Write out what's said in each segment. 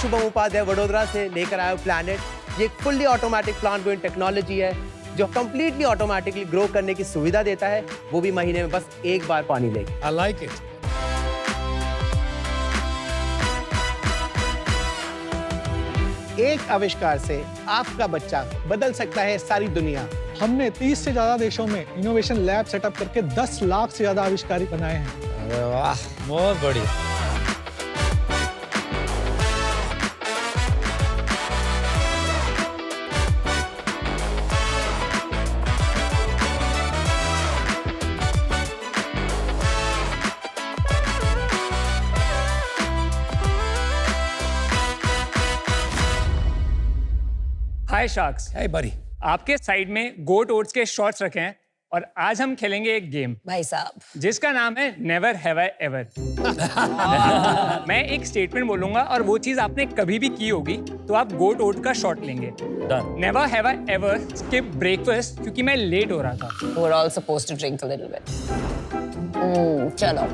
शुभम उपाध्याय वडोदरा से लेकर आया हूं प्लैनेट। ये एक fully automatic plant growing technology है जो कंप्लीटली ऑटोमेटिकली ग्रो करने की सुविधा देता है, वो भी महीने में बस एक बार पानी लेके। I like it. एक आविष्कार से आपका बच्चा बदल सकता है सारी दुनिया। हमने 30 से ज्यादा देशों में इनोवेशन लैब सेटअप करके 10 लाख से ज्यादा आविष्कार बनाए हैं। अरे वाह, बहुत बढ़िया। हाय शार्क्स। हाय बड़ी। आपके साइड में गोट ओट्स के शॉट्स रखे हैं और आज हम खेलेंगे एक गेम भाई साहब जिसका नाम है नेवर हैव आई एवर। मैं एक स्टेटमेंट बोलूंगा और वो चीज आपने कभी भी की होगी तो आप गोट ओट का शॉट लेंगे। Never have I ever skip breakfast क्योंकि मैं लेट हो रहा था। we're all supposed to drink a little bit. चलो।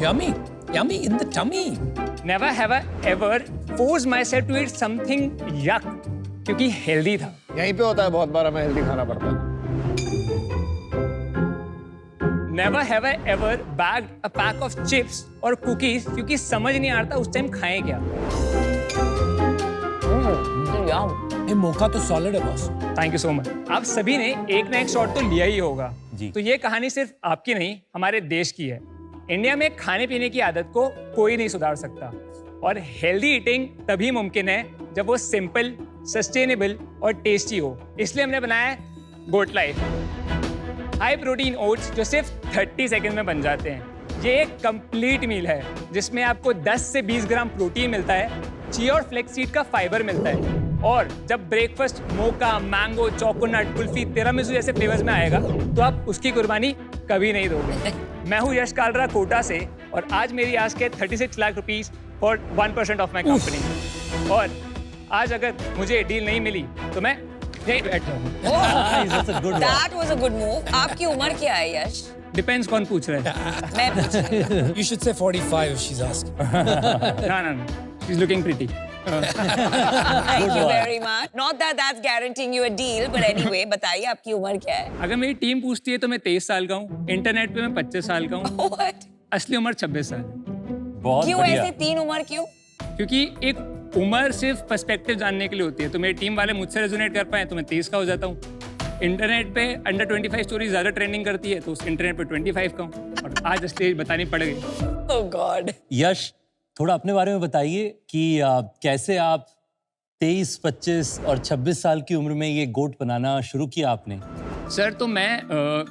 Yummy, yummy in the tummy. Never have I ever force myself to eat something yuck क्योंकि healthy था। यहीं पे होता है, बहुत बार हमें हेल्दी खाना पड़ता है। Never have I ever bagged a pack of chips और कुकीज क्योंकि समझ नहीं आता उस टाइम खाएं क्या। ये मौका तो सॉलिड है boss. Thank you so much. आप सभी ने एक ना एक शॉट तो लिया ही होगा जी। तो ये कहानी सिर्फ आपकी नहीं हमारे देश की है। इंडिया में खाने पीने की आदत को कोई नहीं सुधार सकता और हेल्दी ईटिंग तभी मुमकिन है जब वो सिंपल, सस्टेनेबल और टेस्टी हो। इसलिए हमने बनाया है गोट लाइफ हाई प्रोटीन ओट्स जो सिर्फ 30 सेकंड में बन जाते हैं। ये एक कंप्लीट मील है जिसमें आपको 10 से 20 ग्राम प्रोटीन मिलता है, चिया और फ्लेक्स सीड का फाइबर मिलता है और जब ब्रेकफास्ट मोका, मैंगो, चोकोनट, कुल्फी, तिरामिसू जैसे फ्लेवर्स में आएगा तो आप उसकी कुर्बानी कभी नहीं दोगे। मैं हूँ यश कालरा कोटा से और आज मेरी आस्क है 36 lakh rupees for 1% of my company. और आज अगर मुझे डील नहीं मिली तो मैं यहीं बैठा हूँ। That was a good move. आपकी उम्र क्या है यश? डिपेंड्स कौन पूछ रहा है। मैं पूछ रही हूँ। You should say 45 if she's asking. ना she's looking pretty. Thank you very much. Not that that's guaranteeing you a deal, but anyway, बताइए आपकी उम्र क्या है? अगर मेरी टीम पूछती है तो मैं 23 साल का हूँ, इंटरनेट पे मैं 25 साल का हूँ, What? असली उम्र 26 साल है। बहुत क्यों बढ़िया। ऐसे 3 उम्र क्यों? क्योंकि एक उम्र सिर्फ पर्सपेक्टिव जानने के लिए होती है। तो मेरी टीम वाले मुझसे रेजोनेट कर पाए तो मैं 23 का हो जाता हूँ। इंटरनेट पे अंडर 25 स्टोरी ज्यादा ट्रेंडिंग करती है तो उस इंटरनेट पे 25 का हूँ और आज असली बतानी पड़ गई। Oh God. यश, थोड़ा अपने बारे में बताइए कि कैसे आप 23, 25 और 26 साल की उम्र में ये गोट बनाना शुरू किया आपने? सर तो मैं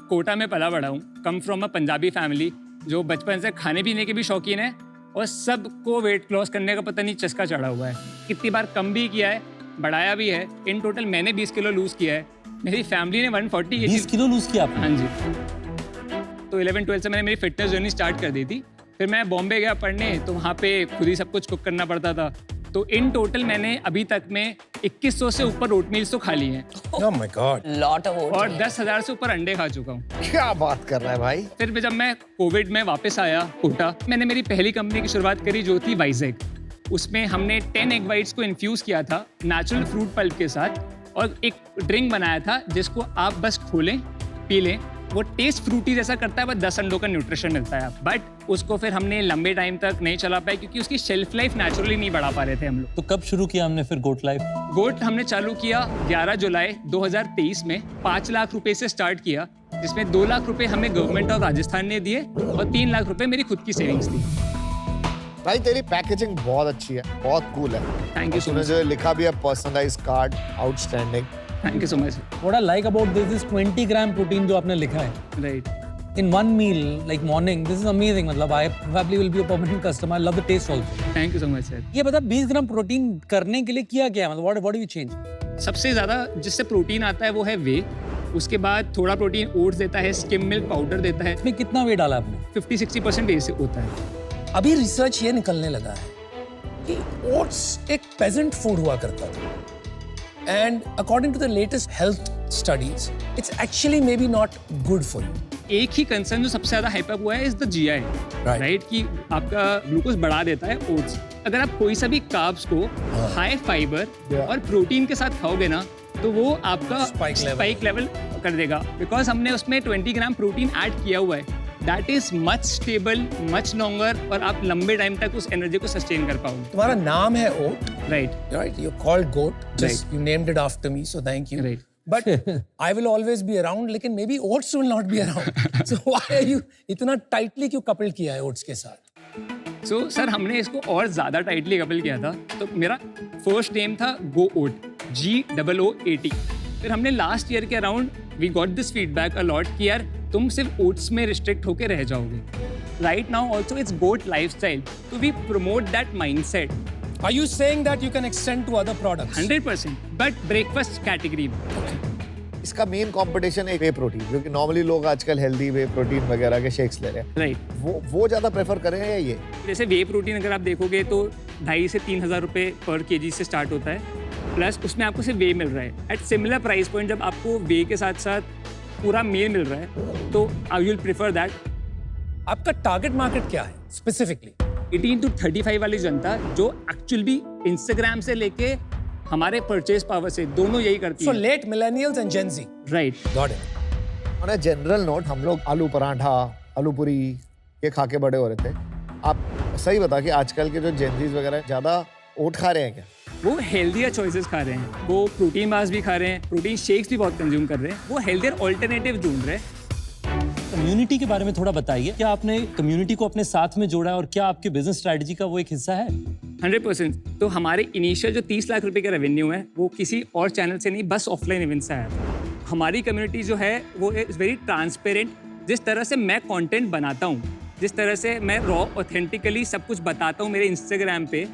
कोटा में पला बड़ा हूँ। Come from a Punjabi family जो बचपन से खाने पीने के भी शौकीन है और सबको वेट लॉस करने का पता नहीं चस्का चढ़ा हुआ है। कितनी बार कम भी किया है, बढ़ाया भी है। इन टोटल मैंने 20 किलो लूज किया है, मेरी फैमिली ने 140 20 किलो लूज किया आपने? हाँ जी। तो 11-12 से मैंने मेरी फिटनेस जर्नी स्टार्ट कर दी थी। फिर मैं बॉम्बे गया पढ़ने तो वहाँ पे खुद ही सब कुछ कुक करना पड़ता था। तो इन टोटल मैंने अभी तक में 2100 से ऊपर ओट मील्स तो खा लिए हैं Oh my God. Lot of oats. और 10,000 से ऊपर अंडे खा चुका हूँ। क्या बात कर रहा है भाई। फिर जब मैं कोविड में वापस आया कोटा, मैंने मेरी पहली कंपनी की शुरुआत करी जो थी वाइजेक। उसमें हमने 10 एग वाइट्स को इन्फ्यूज किया था नेचुरल फ्रूट पल्प के साथ और एक ड्रिंक बनाया था जिसको आप बस खोलें, पी लें। वो टेस्ट फ्रूटी जैसा करता है, बस 10 अंडों का न्यूट्रिशन मिलता है। बट उसको फिर हमने लंबे टाइम तक नहीं चला पाए क्योंकि उसकी शेल्फ लाइफ नेचुरली नहीं बढ़ा पा रहे थे हम लोग। तो कब शुरू किया हमने फिर गोट लाइफ? गोट हमने चालू किया 11 जुलाई 2023 में 5 लाख रुपए से स्टार्ट किया, जिसमें 2 लाख रुपए हमें गवर्नमेंट ऑफ राजस्थान ने दिए और 3 लाख रुपए मेरी खुद की सेविंग्स थी। भाई तेरी पैकेजिंग बहुत अच्छी है, बहुत कूल है। थैंक यू सो तूने मच। जो लिखा भी है personalised card, outstanding. Thank you so much. What I like about this is 20 gram protein जो आपने लिखा है right. in one meal like morning. This is amazing. मतलब I probably will be a permanent customer. I love the taste also. Thank you so much sir. ये बता 20 gram protein करने के लिए किया क्या है? मतलब what do you change? सबसे ज़्यादा जिससे प्रोटीन आता है वो है वे। उसके बाद थोड़ा प्रोटीन ओट्स देता है, स्किम मिल्क पाउडर देता है। इसमें कितना वेट डाला आपने? 50-60% से होता है। अभी रिसर्च ये निकलने लगा है कि ओट्स एक पेजेंट फूड हुआ करता था and according to the latest health studies it's actually may be not good for you. एक ही कंसर्न जो सबसे ज्यादा हाइप अप हुआ है इज द जीआई, राइट, कि आपका ग्लूकोज बढ़ा देता है ओट्स। अगर आप कोई सा भी कार्ब्स को हाई फाइबर और प्रोटीन के साथ खाओगे ना तो वो आपका स्पाइक लेवल कर देगा, बिकॉज हमने उसमें 20 ग्राम प्रोटीन ऐड किया हुआ है। That is much stable, much longer, और आप लंबे टाइम तक उस एनर्जी को सस्टेन कर पाओगे। तुम्हारा नाम है oat, right, you called goat, just you named it after me, so thank you. Right, But I will always be around, लेकिन maybe oats will not be around. So why are you इतना tightly क्यों coupled किया है oats के साथ? So sir हमने इसको और ज़्यादा टाइटली कपल किया था। तो मेरा फर्स्ट नेम था गो ओट, GOOAT। फिर हमने लास्ट ईयर के around we got this feedback a lot कि यार तुम सिर्फ ओट्स में रिस्ट्रिक्ट होके रह जाओगे। Right now also it's goat lifestyle, तो we promote that mindset. Are you saying that you can extend to other products? 100%, but breakfast category में। इसका मेन कंपटीशन है वे प्रोटीन, क्योंकि नॉर्मली लोग आजकल हेल्दी वे प्रोटीन वगैरह के शेक्स ले रहे हैं। राइट, वो ज्यादा प्रेफर करें या ये? जैसे वे प्रोटीन अगर आप देखोगे तो 2,500 से 3,000 रुपए पर केजी से स्टार्ट होता है, प्लस उसमें आपको सिर्फ वे मिल रहा है। एट सिमिलर प्राइस पॉइंट जब आपको वे के साथ साथ पूरा मील मिल रहा है तो आई विल प्रेफर दैट। आपका टारगेट मार्केट क्या है स्पेसिफिकली? 18 to 35 वाली जनता जो एक्चुअल भी इंस्टाग्राम से लेके हमारे परचेज पावर से दोनों यही करती So है। late millennials and Gen Z. Right, Got it. On a general note, हम लोग आलू पराठा, आलू पूरी ये खा के बड़े हो रहे थे। आप सही बता कि आजकल के जो जेनजीज वगैरह ज्यादा ओट खा रहे हैं क्या? वो हेल्दियर चॉइसेस खा रहे हैं, वो प्रोटीन बार्स भी खा रहे हैं, प्रोटीन शेक्स भी बहुत कंज्यूम कर रहे हैं, वो हेल्दियर ऑल्टरनेटिव ढूंढ रहे हैं। कम्युनिटी के बारे में थोड़ा बताइए, क्या आपने कम्युनिटी को अपने साथ में जोड़ा है और क्या आपके बिजनेस स्ट्रेटजी का वो एक हिस्सा है? 100%। तो हमारे इनिशियल जो 30 लाख रुपए का रेवेन्यू है वो किसी और चैनल से नहीं, बस ऑफलाइन इवेंट से आया था। हमारी कम्युनिटी जो है वो इज वेरी ट्रांसपेरेंट। जिस तरह से मैं कंटेंट बनाता हूँ, जिस तरह से मैं रॉ ऑथेंटिकली सब कुछ बताता हूँ मेरे इंस्टाग्राम पे,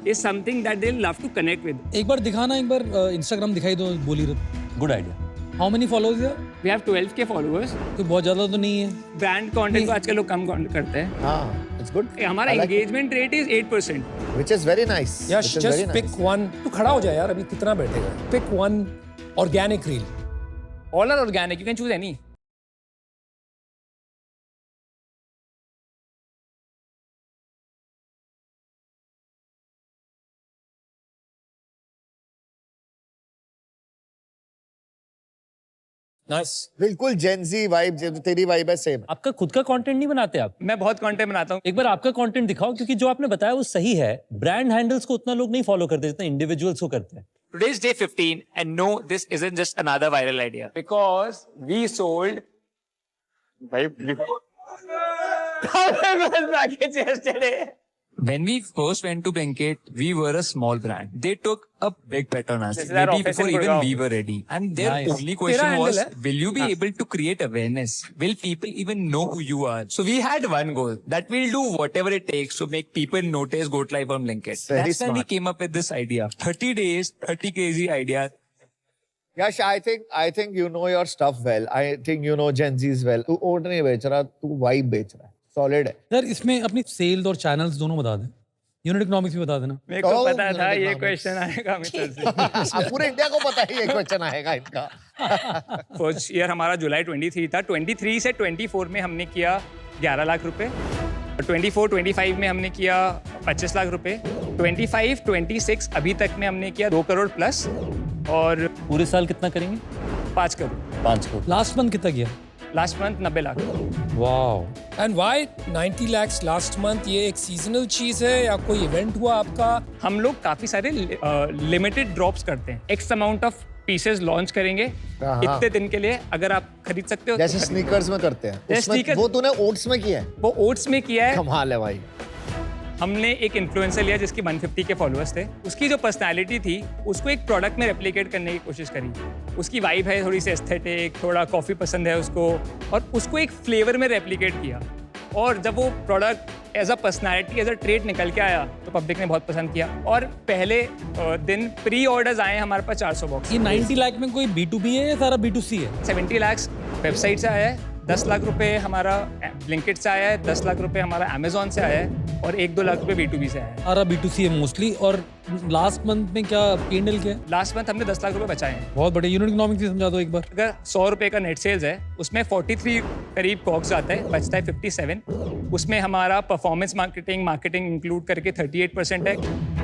is something that they love to connect with. एक बार दिखाना, एक बार इंस्टाग्राम दिखाई दो, बोली रहे। Good idea. How many followers है? We have 12K followers. कोई बहुत ज्यादा तो नहीं है। ब्रांड कंटेंट को आजकल लोग कम करते हैं। हाँ, इट्स गुड। हमारा engagement rate is 8%, which is very nice. Yes, just pick one. तू खड़ा हो जाए यार, अभी कितना बैठेगा? Pick one organic reel. All are organic, you can choose any. Nice. बिल्कुल जेनजी वाइब, तेरी वाइब है सेम। आपका खुद का कंटेंट नहीं बनाते आप? मैं बहुत कंटेंट बनाता हूँ। एक बार आपका कंटेंट दिखाओ, क्योंकि जो आपने बताया वो सही है। ब्रांड हैंडल्स को उतना लोग नहीं फॉलो करते जितना इंडिविजुअल्स को करते हैं। Today's day 15, and no, this isn't just another viral idea. Because we sold... package yesterday. When we first went to Blinkit, we were a small brand. They took a big bet on us, maybe before even we were ready. And their only question was, will you be able to create awareness? Will people even know who you are? So we had one goal, that we'll do whatever it takes to make people notice Goat Life on Blinkit. That's when we came up with this idea. 30 days, 30 crazy ideas. Yash, I think you know your stuff well. I think you know Gen Z's well. तू ओट नहीं बेच रहा, तू vibe बेच रहा है। Solid है। Sir इसमें अपनी सेल्स और चैनल्स दोनों बता दें, यूनिट इकोनॉमिक्स भी बता देना। मेरे को पता था ये क्वेश्चन आएगा मिस्टर से। पूरे इंडिया को पता है ये क्वेश्चन आएगा इनका। फर्स्ट ईयर हमारा जुलाई 23 था। 23 से 24 में हमने किया 11 लाख रुपए, 24-25 में हमने किया 25 लाख रुपए, 25-26 अभी तक में हमने किया 2 करोड़ प्लस, और पूरे साल कितना करेंगे? 5 करोड़। 5 करोड़। लास्ट मंथ कितना किया? Last month 90 lakh. Wow. And why 90 lakhs last month? ये एक सीजनल चीज है या कोई इवेंट हुआ आपका? हम लोग काफी सारे लिमिटेड ड्रॉप्स करते हैं। X amount of pieces launch करेंगे इतने दिन के लिए, अगर आप खरीद सकते हो। जैसे स्नीकर्स में करते हैं। जैसे उसमें sneakers- वो तूने ओट्स में किया है? वो ओट्स में किया है। कमाल है भाई। हमने एक इन्फ्लुएंसर लिया जिसकी 150 के फॉलोअर्स थे। उसकी जो पर्सनालिटी थी उसको एक प्रोडक्ट में रेप्लिकेट करने की कोशिश करी। उसकी वाइब है थोड़ी सी एस्थेटिक, थोड़ा कॉफ़ी पसंद है उसको, और उसको एक फ्लेवर में रेप्लिकेट किया। और जब वो product as a personality, as a trade निकल के आया तो पब्लिक ने बहुत पसंद किया। और पहले दिन प्री ऑर्डर्स आए हमारे पास 400 बॉक्स। ये 90 लाख में कोई B2B है या सारा B2C है? 70 लाख वेबसाइट से आया है, 10 लाख रुपए हमारा ब्लिंकिट से आया है, 10 लाख रुपए हमारा अमेजोन से आया है, और 1-2 लाख रुपए B2B से आए हैं। सारा B2C है मोस्टली। और लास्ट मंथ में क्या P&L क्या है? लास्ट मंथ हमने 10 लाख रुपए बचाए हैं। बहुत बड़े। यूनिट इकोनॉमिक्स भी समझा दो एक बार। अगर 100 रुपए का नेट सेल्स है, उसमें 43 करीब कॉक्स आता है, बचता है 57। उसमें हमारा परफॉर्मेंस मार्केटिंग इंक्लूड करके 38% है।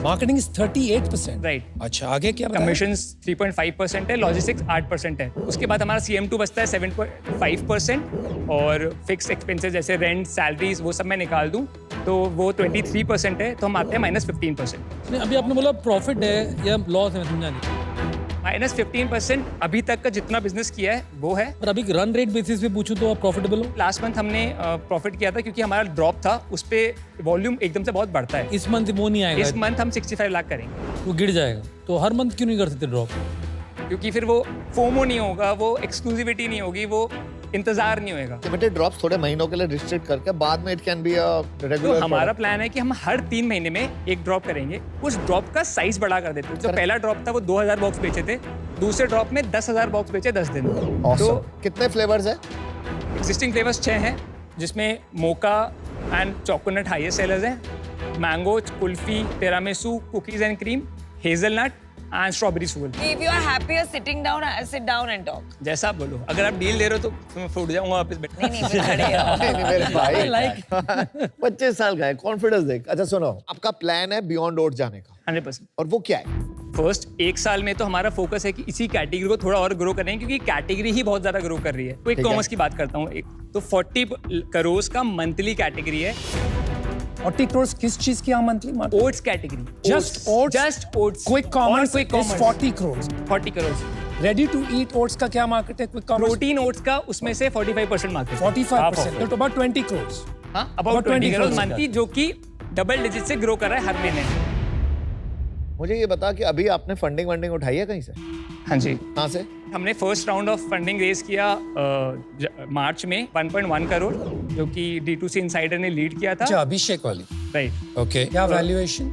Marketing is 38%। राइट। अच्छा, आगे क्या बताया? कमीशंस 3.5% है, लॉजिस्टिक्स 8% है। उसके बाद हमारा CM2 बचता है 7.5% और फिक्स एक्सपेंसेस जैसे रेंट, सैलरीज, वो सब मैं निकाल दूं तो वो 23% है, तो हम आते हैं -15%। नहीं, अभी आपने बोला प्रॉफिट है या लॉस है, मैं समझा नहीं। -15% अभी तक का जितना बिजनेस किया है वो है। पर अभी रन रेट बेसिस पे पूछूं तो आप प्रॉफिटेबल हो? लास्ट मंथ हमने प्रॉफिट किया था क्योंकि हमारा ड्रॉप था, उस पे वॉल्यूम एकदम से बहुत बढ़ता है। इस मंथ वो नहीं आएगा? इस मंथ हम 65 लाख करेंगे। वो गिर जाएगा। तो हर मंथ क्यों नहीं कर सकते ड्रॉप? क्योंकि फिर वो फोमो नहीं होगा, वो एक्सक्लूसिविटी नहीं होगी, वो इंतजार नहीं होगा। लिमिटेड ड्रॉप्स थोड़े महीनों के लिए रिस्ट्रिक्ट करके बाद में इट कैन बी अ तो रेगुलर। हमारा प्लान है कि हम हर 3 महीने में एक ड्रॉप करेंगे। उस ड्रॉप का साइज बड़ा कर देते हैं। जो पहला ड्रॉप था वो 2000 बॉक्स बेचे थे, दूसरे ड्रॉप में 10,000 बॉक्स बेचे 10 दिन में। तो कितने फ्लेवर्स है? एग्जिस्टिंग फ्लेवर्स 6 हैं, जिसमें mocha and choconut highest sellers हैं, mango, kulfi, tiramisu, cookies and cream, hazelnut and strawberry soul. If you are happier sitting down, sit down and talk. जैसा आप बोलो, अगर आप डील दे रहे हो तो मैं फूट जाऊंगा वापस बैठ। नहीं फिर खड़े रहो। नहीं मेरे भाई 25 साल का है, कॉन्फिडेंस देख। अच्छा सुनो, आपका प्लान है बियॉन्ड ओट्स जाने का 100%। और वो क्या है? फर्स्ट 1 साल में तो हमारा फोकस है कि इसी कैटेगरी को थोड़ा और ग्रो करें, क्योंकि कैटेगरी ही बहुत ज्यादा ग्रो कर रही है। क्विक कॉमर्स की बात करता हूँ, तो 40 करोड़ का मंथली कैटेगरी है। 40 करोड़ किस चीज की monthly? Oats category, Just oats? Just oats. Quick commerce quick is commerce 40 crore. 40 crore. Ready to eat oats का क्या मार्केट है? क्विक कॉमर्स प्रोटीन ओट्स का उसमें से 45% मार्केट। 45%, तो about 20 करोड़। हाँ, अबाउट 20 करोड़ crores मंथली, जो कि डबल डिजिट से ग्रो कर रहा है हर महीने। मुझे ये बता कि अभी आपने फंडिंग उठाई है कहीं से? हाँ जी। कहाँ से? हमने first round of funding raise किया मार्च में 1.1 करोड़, जो कि D2C इनसाइडर ने लीड किया था। अच्छा, अभिषेक वाली। राइट। ओके, क्या वैल्यूएशन?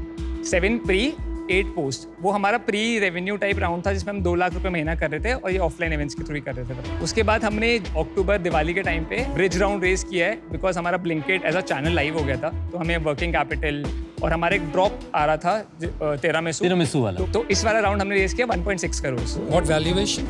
7 pre 8 post. वो हमारा प्री रेवेन्यू टाइप राउंड था, जिसमें हम 2 लाख रुपए महीना कर रहे थे और ये ऑफलाइन इवेंट्स के थ्रू ही कर रहे थे। उसके बाद हमने अक्टूबर दिवाली के टाइम पे ब्रिज राउंड रेज किया है, बिकॉज हमारा Blinkit as a channel live हो गया था, तो हमें वर्किंग कैपिटल और हमारा एक ड्रॉप आ रहा था टिरामिसू वाला। तो इस वाला राउंड हमने रेज किया 1.6 crore. What valuation?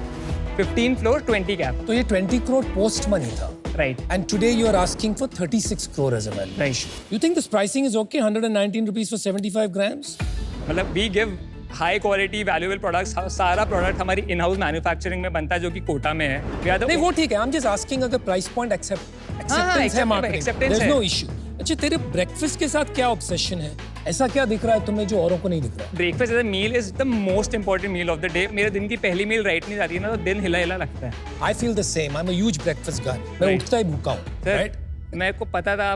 15 floor 20 cap. तो ये 20 करोड़ पोस्ट मनी था। Right. And today you are asking for 36 crore as a valuation. Right. You think this pricing is okay? 119 rupees for 75 grams? मतलब we give high quality valuable products. सारा product हमारी in house manufacturing में बनता है, जो कि कोटा में है। नहीं वो ठीक है, I'm just asking अगर प्राइस पॉइंट acceptance है मार्केटिंग, acceptance there's है। no issue। अच्छा, तेरे ब्रेकफास्ट के साथ क्या ऑब्सेशन है? ऐसा क्या दिख रहा है तुम्हें जो औरों को नहीं दिख रहा है? Breakfast as a meal is the most important meal of the day. मेरे दिन की पहली मील राइट नहीं जाती है ना, तो दिन हिला हिला लगता है। I feel the same. I'm a huge breakfast guy. मैं Right. उठता ही भूखा हूँ, सर, right? मेरे को पता था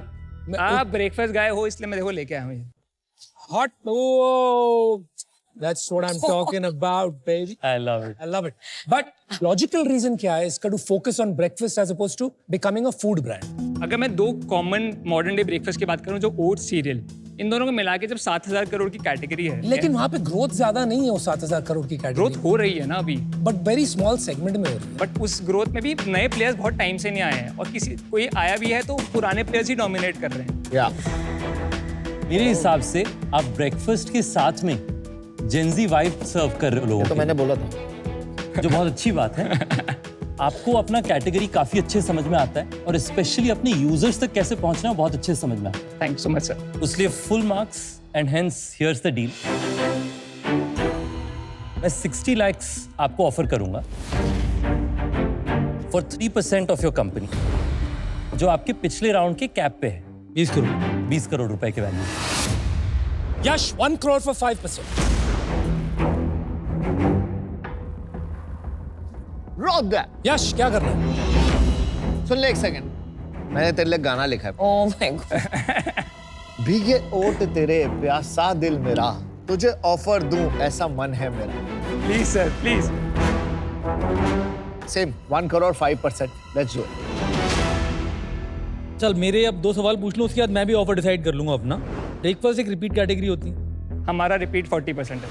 आप ब्रेकफास्ट गाय हो, इसलिए मैं देखो लेके आया हूँ ये। Hot, oh, that's what I'm talking about, baby. I love it. I love it. But logical reason क्या है इसका to focus on breakfast as opposed to becoming a food brand? अगर मैं 2 कॉमन मॉडर्न डे ब्रेकफास्ट की बात करूँ, जो oats serial, इन दोनों को मिला के जब 7,000 करोड़ की कैटेगरी है, लेकिन वहाँ पे ग्रोथ ज्यादा नहीं है वो 7,000 करोड़ की कैटेगरी, ग्रोथ हो रही है ना अभी, बट वेरी स्मॉल सेगमेंट में हो रही है। बट उस ग्रोथ में भी नए प्लेयर्स बहुत टाइम से नहीं आए हैं, और किसी कोई आया भी है तो पुराने प्लेयर्स ही डोमिनेट कर रहे हैं। या मेरे हिसाब से आप ब्रेकफास्ट के साथ में जेंजी वाइब सर्व कर रहे हो लोगों तो को, मैंने बोला था। जो बहुत अच्छी बात है। आपको अपना कैटेगरी काफी अच्छे से समझ में आता है, और स्पेशली अपने यूजर्स तक कैसे पहुंचना है बहुत अच्छे से समझ में आता है। Thank you so much sir. उसलिए full marks and hence here's the deal. मैं 60 lakhs आपको ऑफर करूंगा फॉर 3% ऑफ योर कंपनी, जो आपके पिछले राउंड के कैप पे है। 20 करोड़ रुपए के value. Yash 1 crore for 5%। Rock that. Yash क्या कर रहे हैं? सुन ले एक सेकंड, मैंने तेरे लिए गाना लिखा है। Oh my God. भीगे ओट तेरे प्यासा दिल मेरा, तुझे ऑफर दूं ऐसा मन है मेरा। Please sir please. Same 1 crore 5%। Let's do it. चल मेरे अब 2 सवाल पूछ लो, उसके बाद मैं भी ऑफर डिसाइड कर लूंगा अपना। ब्रेकफास्ट एक रिपीट कैटेगरी होती है। हमारा रिपीट 40% है।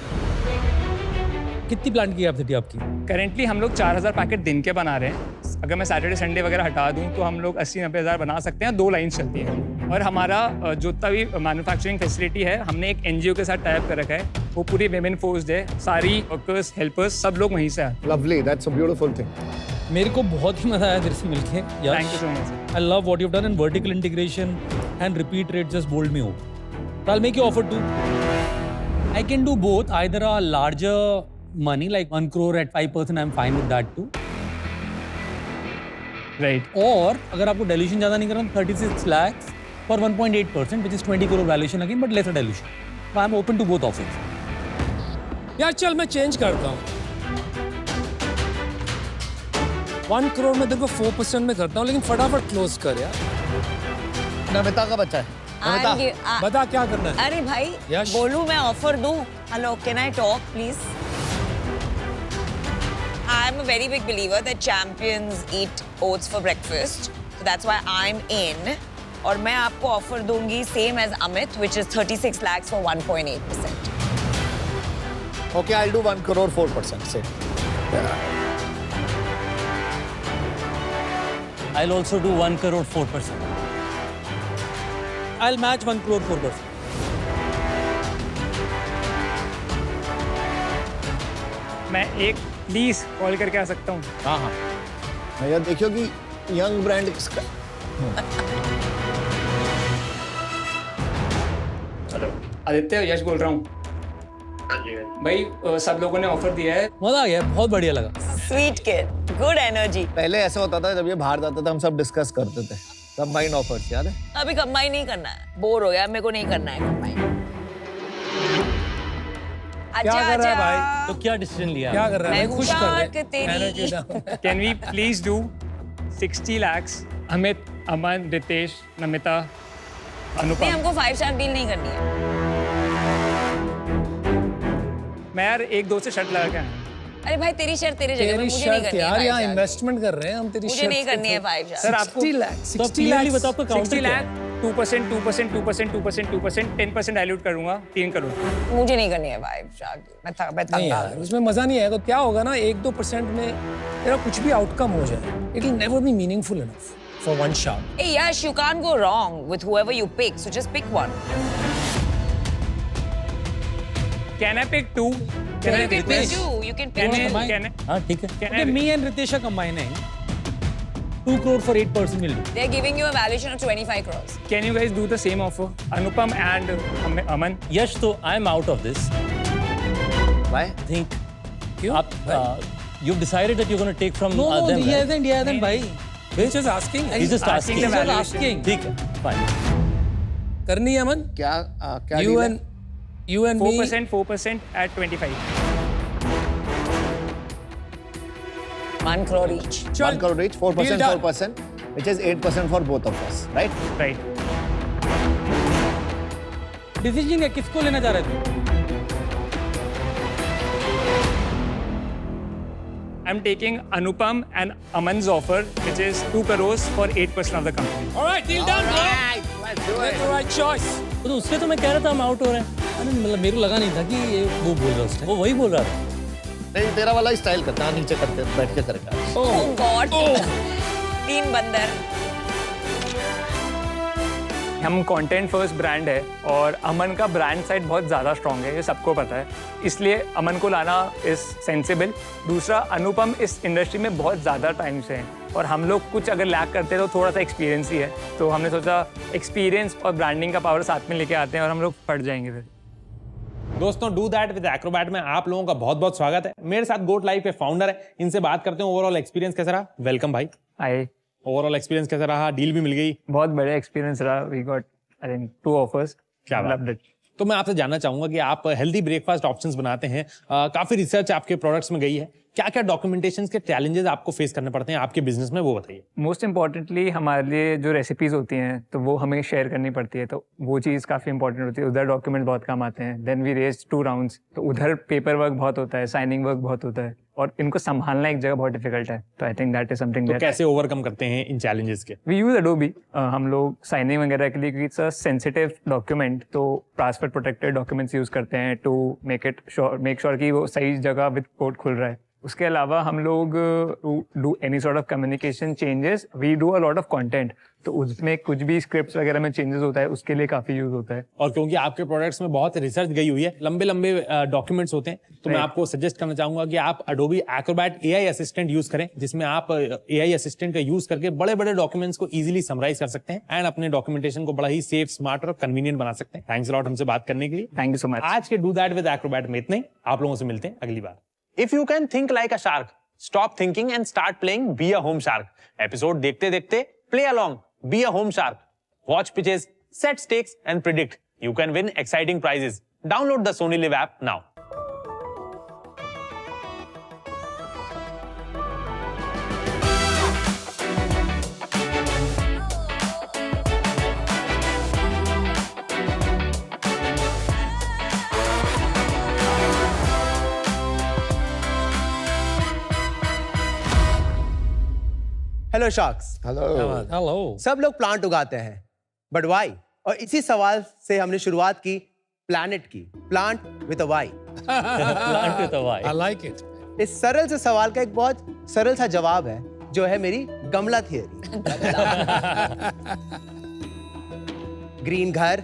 कितनी प्लांट की कैपेसिटी आपकी? करेंटली हम लोग 4,000 पैकेट दिन के बना रहे हैं। अगर मैं सैटरडे संडे वगैरह हटा दूं तो हम लोग 80-90 हज़ार बना सकते हैं। 2 लाइन्स चलती हैं, और हमारा जितना भी मैन्युफैक्चरिंग फैसिलिटी है, हमने एक एनजीओ के साथ टाइप कर रखा है, वो पूरी वेमेन फोर्स्ड है, सारी वर्कर्स, हेल्पर्स, सब लोग वहीं से आए। Lovely, that's a beautiful thing. मेरे को बहुत ही मजा आया तेरे से मिलके। Thank you so much, sir. I love what you've done, and vertical integration and repeat rate just bowled me over. So I'll make you offer too. I can do both. Either a larger money like 1 crore at 5%, I'm fine with that too. Right. और अगर आपको dilution ज़्यादा नहीं करना, 36 lakhs for 1.8%, which is 20 crore valuation again, but lesser dilution. So I'm open to both offers. यार चल मैं change करता हूँ, 1 करोड़ में तेरे को 4% में करता हूँ, लेकिन फटाफट क्लोज कर यार। नमिता का बच्चा है। नमिता, बता क्या करना है। अरे भाई यश। बोलूं मैं ऑफर दूं? Hello, can I talk please? I am a very big believer that champions eat oats for breakfast, so that's why I am in. और मैं आपको ऑफर दूंगी same as Amit, which is 36 lakhs for 1.8%. okay, I'll do 1 crore 4%. Say. I'll also do 1 crore 4%. I'll match 1 crore 4%. मैं एक please call करके आ सकता हूँ? हाँ हाँ। भैया देखियो कि यंग ब्रांड किसका। हेलो आदित्य, यश बोल रहा हूँ। भाई सब लोगों ने ऑफर दिया है। मजा आ गया, बहुत बढ़िया लगा। Sweet kid, good energy. पहले ऐसा होता था जब ये बाहर जाता था हम सब डिस्कस करते थे, कंबाइन ऑफर्स, याद है? अभी कंबाइन नहीं करना है, बोर हो गया, मेरे को नहीं करना है कंबाइन। क्या कर रहा है भाई? तो क्या डिसीजन लिया? क्या कर रहा है? मैं खुश कर हुशार दे। के तेरी। Can we please do 60 lakhs? Amit, Aman, Ritesh, Namita, नहीं, अनुपम। हमको 5 स्टार डील नहीं करनी है। मैं यार एक दो से शर्ट लगा के आया। अरे भाई तेरी शर्ट तेरी जगह पे, तेरी मुझे नहीं शर्त करनी है यार, 5 यहाँ स्टार। इन्वेस्टमेंट कर रहे हैं हम, तेरी मुझे शर्त नहीं करनी है 5 स्टार। सर आपको 60 लाख, तो 60 clearly लाख बताओ आपका 60 काउंटर क्या है? लाख, 2%, 2%, 2%, 2%, 2%, 10% डाइल्यूट करूंगा, 3 करोड़। मुझे नहीं करनी है 5 स्टार। मैं नहीं तंग आ यार, गई। उसमें मजा नहीं आएगा। क्या होगा ना, 1-2% में तेरा कुछ भी आउटकम हो जाए, it will never be meaningful enough for 1 shot. Hey Yash, you can't go wrong with whoever you pick, so just pick one. Can I pick 2? You can pick 2. You can pick Can I? 2. Can I? हाँ ठीक है। Can Okay, I? me and Ritesh are combining 2 crore for 8% will do. They're giving you a valuation of 25 crores. Can you guys do the same offer? Anupam and Aman. यश तो आई am out of this. Why? I think क्यों? आप you've decided that you're going to take from No, no, them, he right? hasn't, भाई. He's just asking. He's just asking. the He's just valuation. asking. ठीक है, fine. करनी है अमन? क्या क्या You deal है? and you and me. 4% at 25. 1 crore each. 1 crore each, 4%, Deal done. 4%, which is 8% for both of us, right? Right. Decision है, किसको लेना चाह रहे थे? I'm taking Anupam and Aman's offer, which is 2 crores for 8% of the company. All right, deal done, bro. Let's do Make the right choice. तो उससे तो मैं कह रहा था हम आउट हो रहे हैं। अरे मतलब मेरे को लगा नहीं था कि ये वो बोल रहा है उस टाइम। वो वही बोल रहा था। नहीं, तेरा वाला स्टाइल करता है, नीचे करते बैठ के करेगा। Oh God. 3 बंदर। हम कंटेंट फर्स्ट ब्रांड है और अमन का ब्रांड साइड बहुत ज़्यादा स्ट्रॉन्ग है, ये सबको पता है, इसलिए अमन को लाना इज सेंसिबल। दूसरा, अनुपम इस इंडस्ट्री में बहुत ज़्यादा टाइम से हैं और हम लोग कुछ अगर लैक करते हैं तो थोड़ा सा एक्सपीरियंस ही है, तो हमने सोचा एक्सपीरियंस और ब्रांडिंग का पावर साथ में लेके आते हैं और हम लोग पड़ जाएंगे फिर। दोस्तों, डू दैट विद एक्रोबैट में आप लोगों का बहुत बहुत स्वागत है। मेरे साथ गोट लाइफ के फाउंडर है, इनसे बात करते हैं ओवरऑल एक्सपीरियंस कैसा रहा। वेलकम भाई। आए, ओवरऑल एक्सपीरियंस कैसा रहा, डील भी मिल गई। बहुत बढ़िया एक्सपीरियंस रहा। We got I think 2 offers. क्या बात। तो मैं आपसे जानना चाहूंगा कि आप हेल्दी ब्रेकफास्ट ऑप्शंस बनाते हैं, काफी रिसर्च आपके प्रोडक्ट्स में गई है, क्या क्या डॉक्यूमेंटेशन के चैलेंजेस आपको फेस करने पड़ते हैं आपके बिजनेस में, वो बताइए। मोस्ट इंपॉर्टेंटली हमारे लिए जो रेसिपीज होती हैं तो वो हमें शेयर करनी पड़ती है, तो वो चीज़ काफ़ी इंपॉर्टेंट होती है। उधर डॉक्यूमेंट बहुत काम आते हैं। देन वी रेज 2 राउंड्स, तो उधर पेपर वर्क बहुत होता है, साइनिंग वर्क बहुत होता है और इनको संभालना एक जगह बहुत डिफिकल्ट है। तो I think that is something तो कैसे ओवरकम करते हैं इन चैलेंजेस के? We use Adobe. हम लोग साइनिंग वगैरह के लिए, क्योंकि इट्स अ सेंसिटिव डॉक्यूमेंट, तो पासवर्ड प्रोटेक्टेड डॉक्यूमेंट्स यूज करते हैं टू मेक श्योर कि वो सही जगह विद कोड खुल रहा है। उसके अलावा हम लोग do any sort of communication changes, we do a lot of content, तो उसमें कुछ भी स्क्रिप्ट्स वगैरह में चेंजेस होता है, उसके लिए काफी यूज होता है। और क्योंकि आपके प्रोडक्ट्स में बहुत रिसर्च गई हुई है, लंबे लंबे डॉक्यूमेंट्स होते हैं, तो मैं आपको सजेस्ट करना चाहूंगा कि आप Adobe Acrobat AI assistant use करें, जिसमें आप AI असिस्टेंट का यूज करके बड़े बड़े डॉक्यूमेंट्स को इजीली समराइज कर सकते हैं एंड अपने डॉक्यूमेंटेशन को बड़ा ही सेफ, स्मार्ट और कन्वीनियंट बना सकते हैं। थैंक्स लॉट हमसे बात करने के लिए। Thank you so much. आज के डू दैट विद Acrobat में इतने, आप लोगों से मिलते हैं अगली बार। If you can think like a shark, stop thinking and start playing be a home shark. Episode देखते देखते play along, be a home shark, watch pitches, set stakes and predict. You can win exciting prizes. Download the Sony Live app now. Hello sharks. Hello. सब लोग plant उगाते हैं, but why? और इसी सवाल से हमने शुरुआत की प्लैनेट की, plant with a why. Plant with a why. I like it. इस सरल से सवाल का एक बहुत सरल सा जवाब है, जो है मेरी गमला थियरी। ग्रीन घर,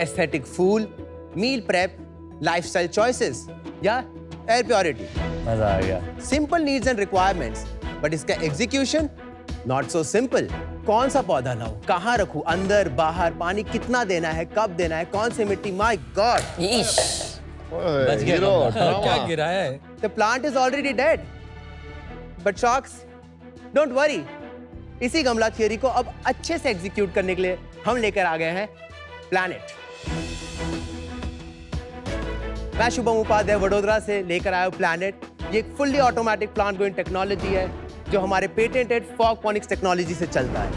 एस्थेटिक फूल, मील प्रेप, लाइफस्टाइल चॉइसेस या एयर प्योरिटी। मजा आ गया। Simple needs and requirements, but इसका एग्जीक्यूशन नॉट सो सिंपल। कौन सा पौधा लाऊं, कहाँ रखूं, अंदर बाहर, पानी कितना देना है, कब देना है, कौन सी मिट्टी, माय गॉड। बच गया हीरो गमला। क्या गिराया है? The plant is already dead. But sharks, don't worry. इसी गमला थियरी को अब अच्छे से एग्जीक्यूट करने के लिए हम लेकर आ गए हैं प्लैनेट। मैं शुभम उपाध्याय वडोदरा से लेकर आया हूं प्लैनेट। ये एक fully automatic plant growing technology है, जो हमारे पेटेंटेड फॉगपोनिक्स टेक्नोलॉजी से चलता है।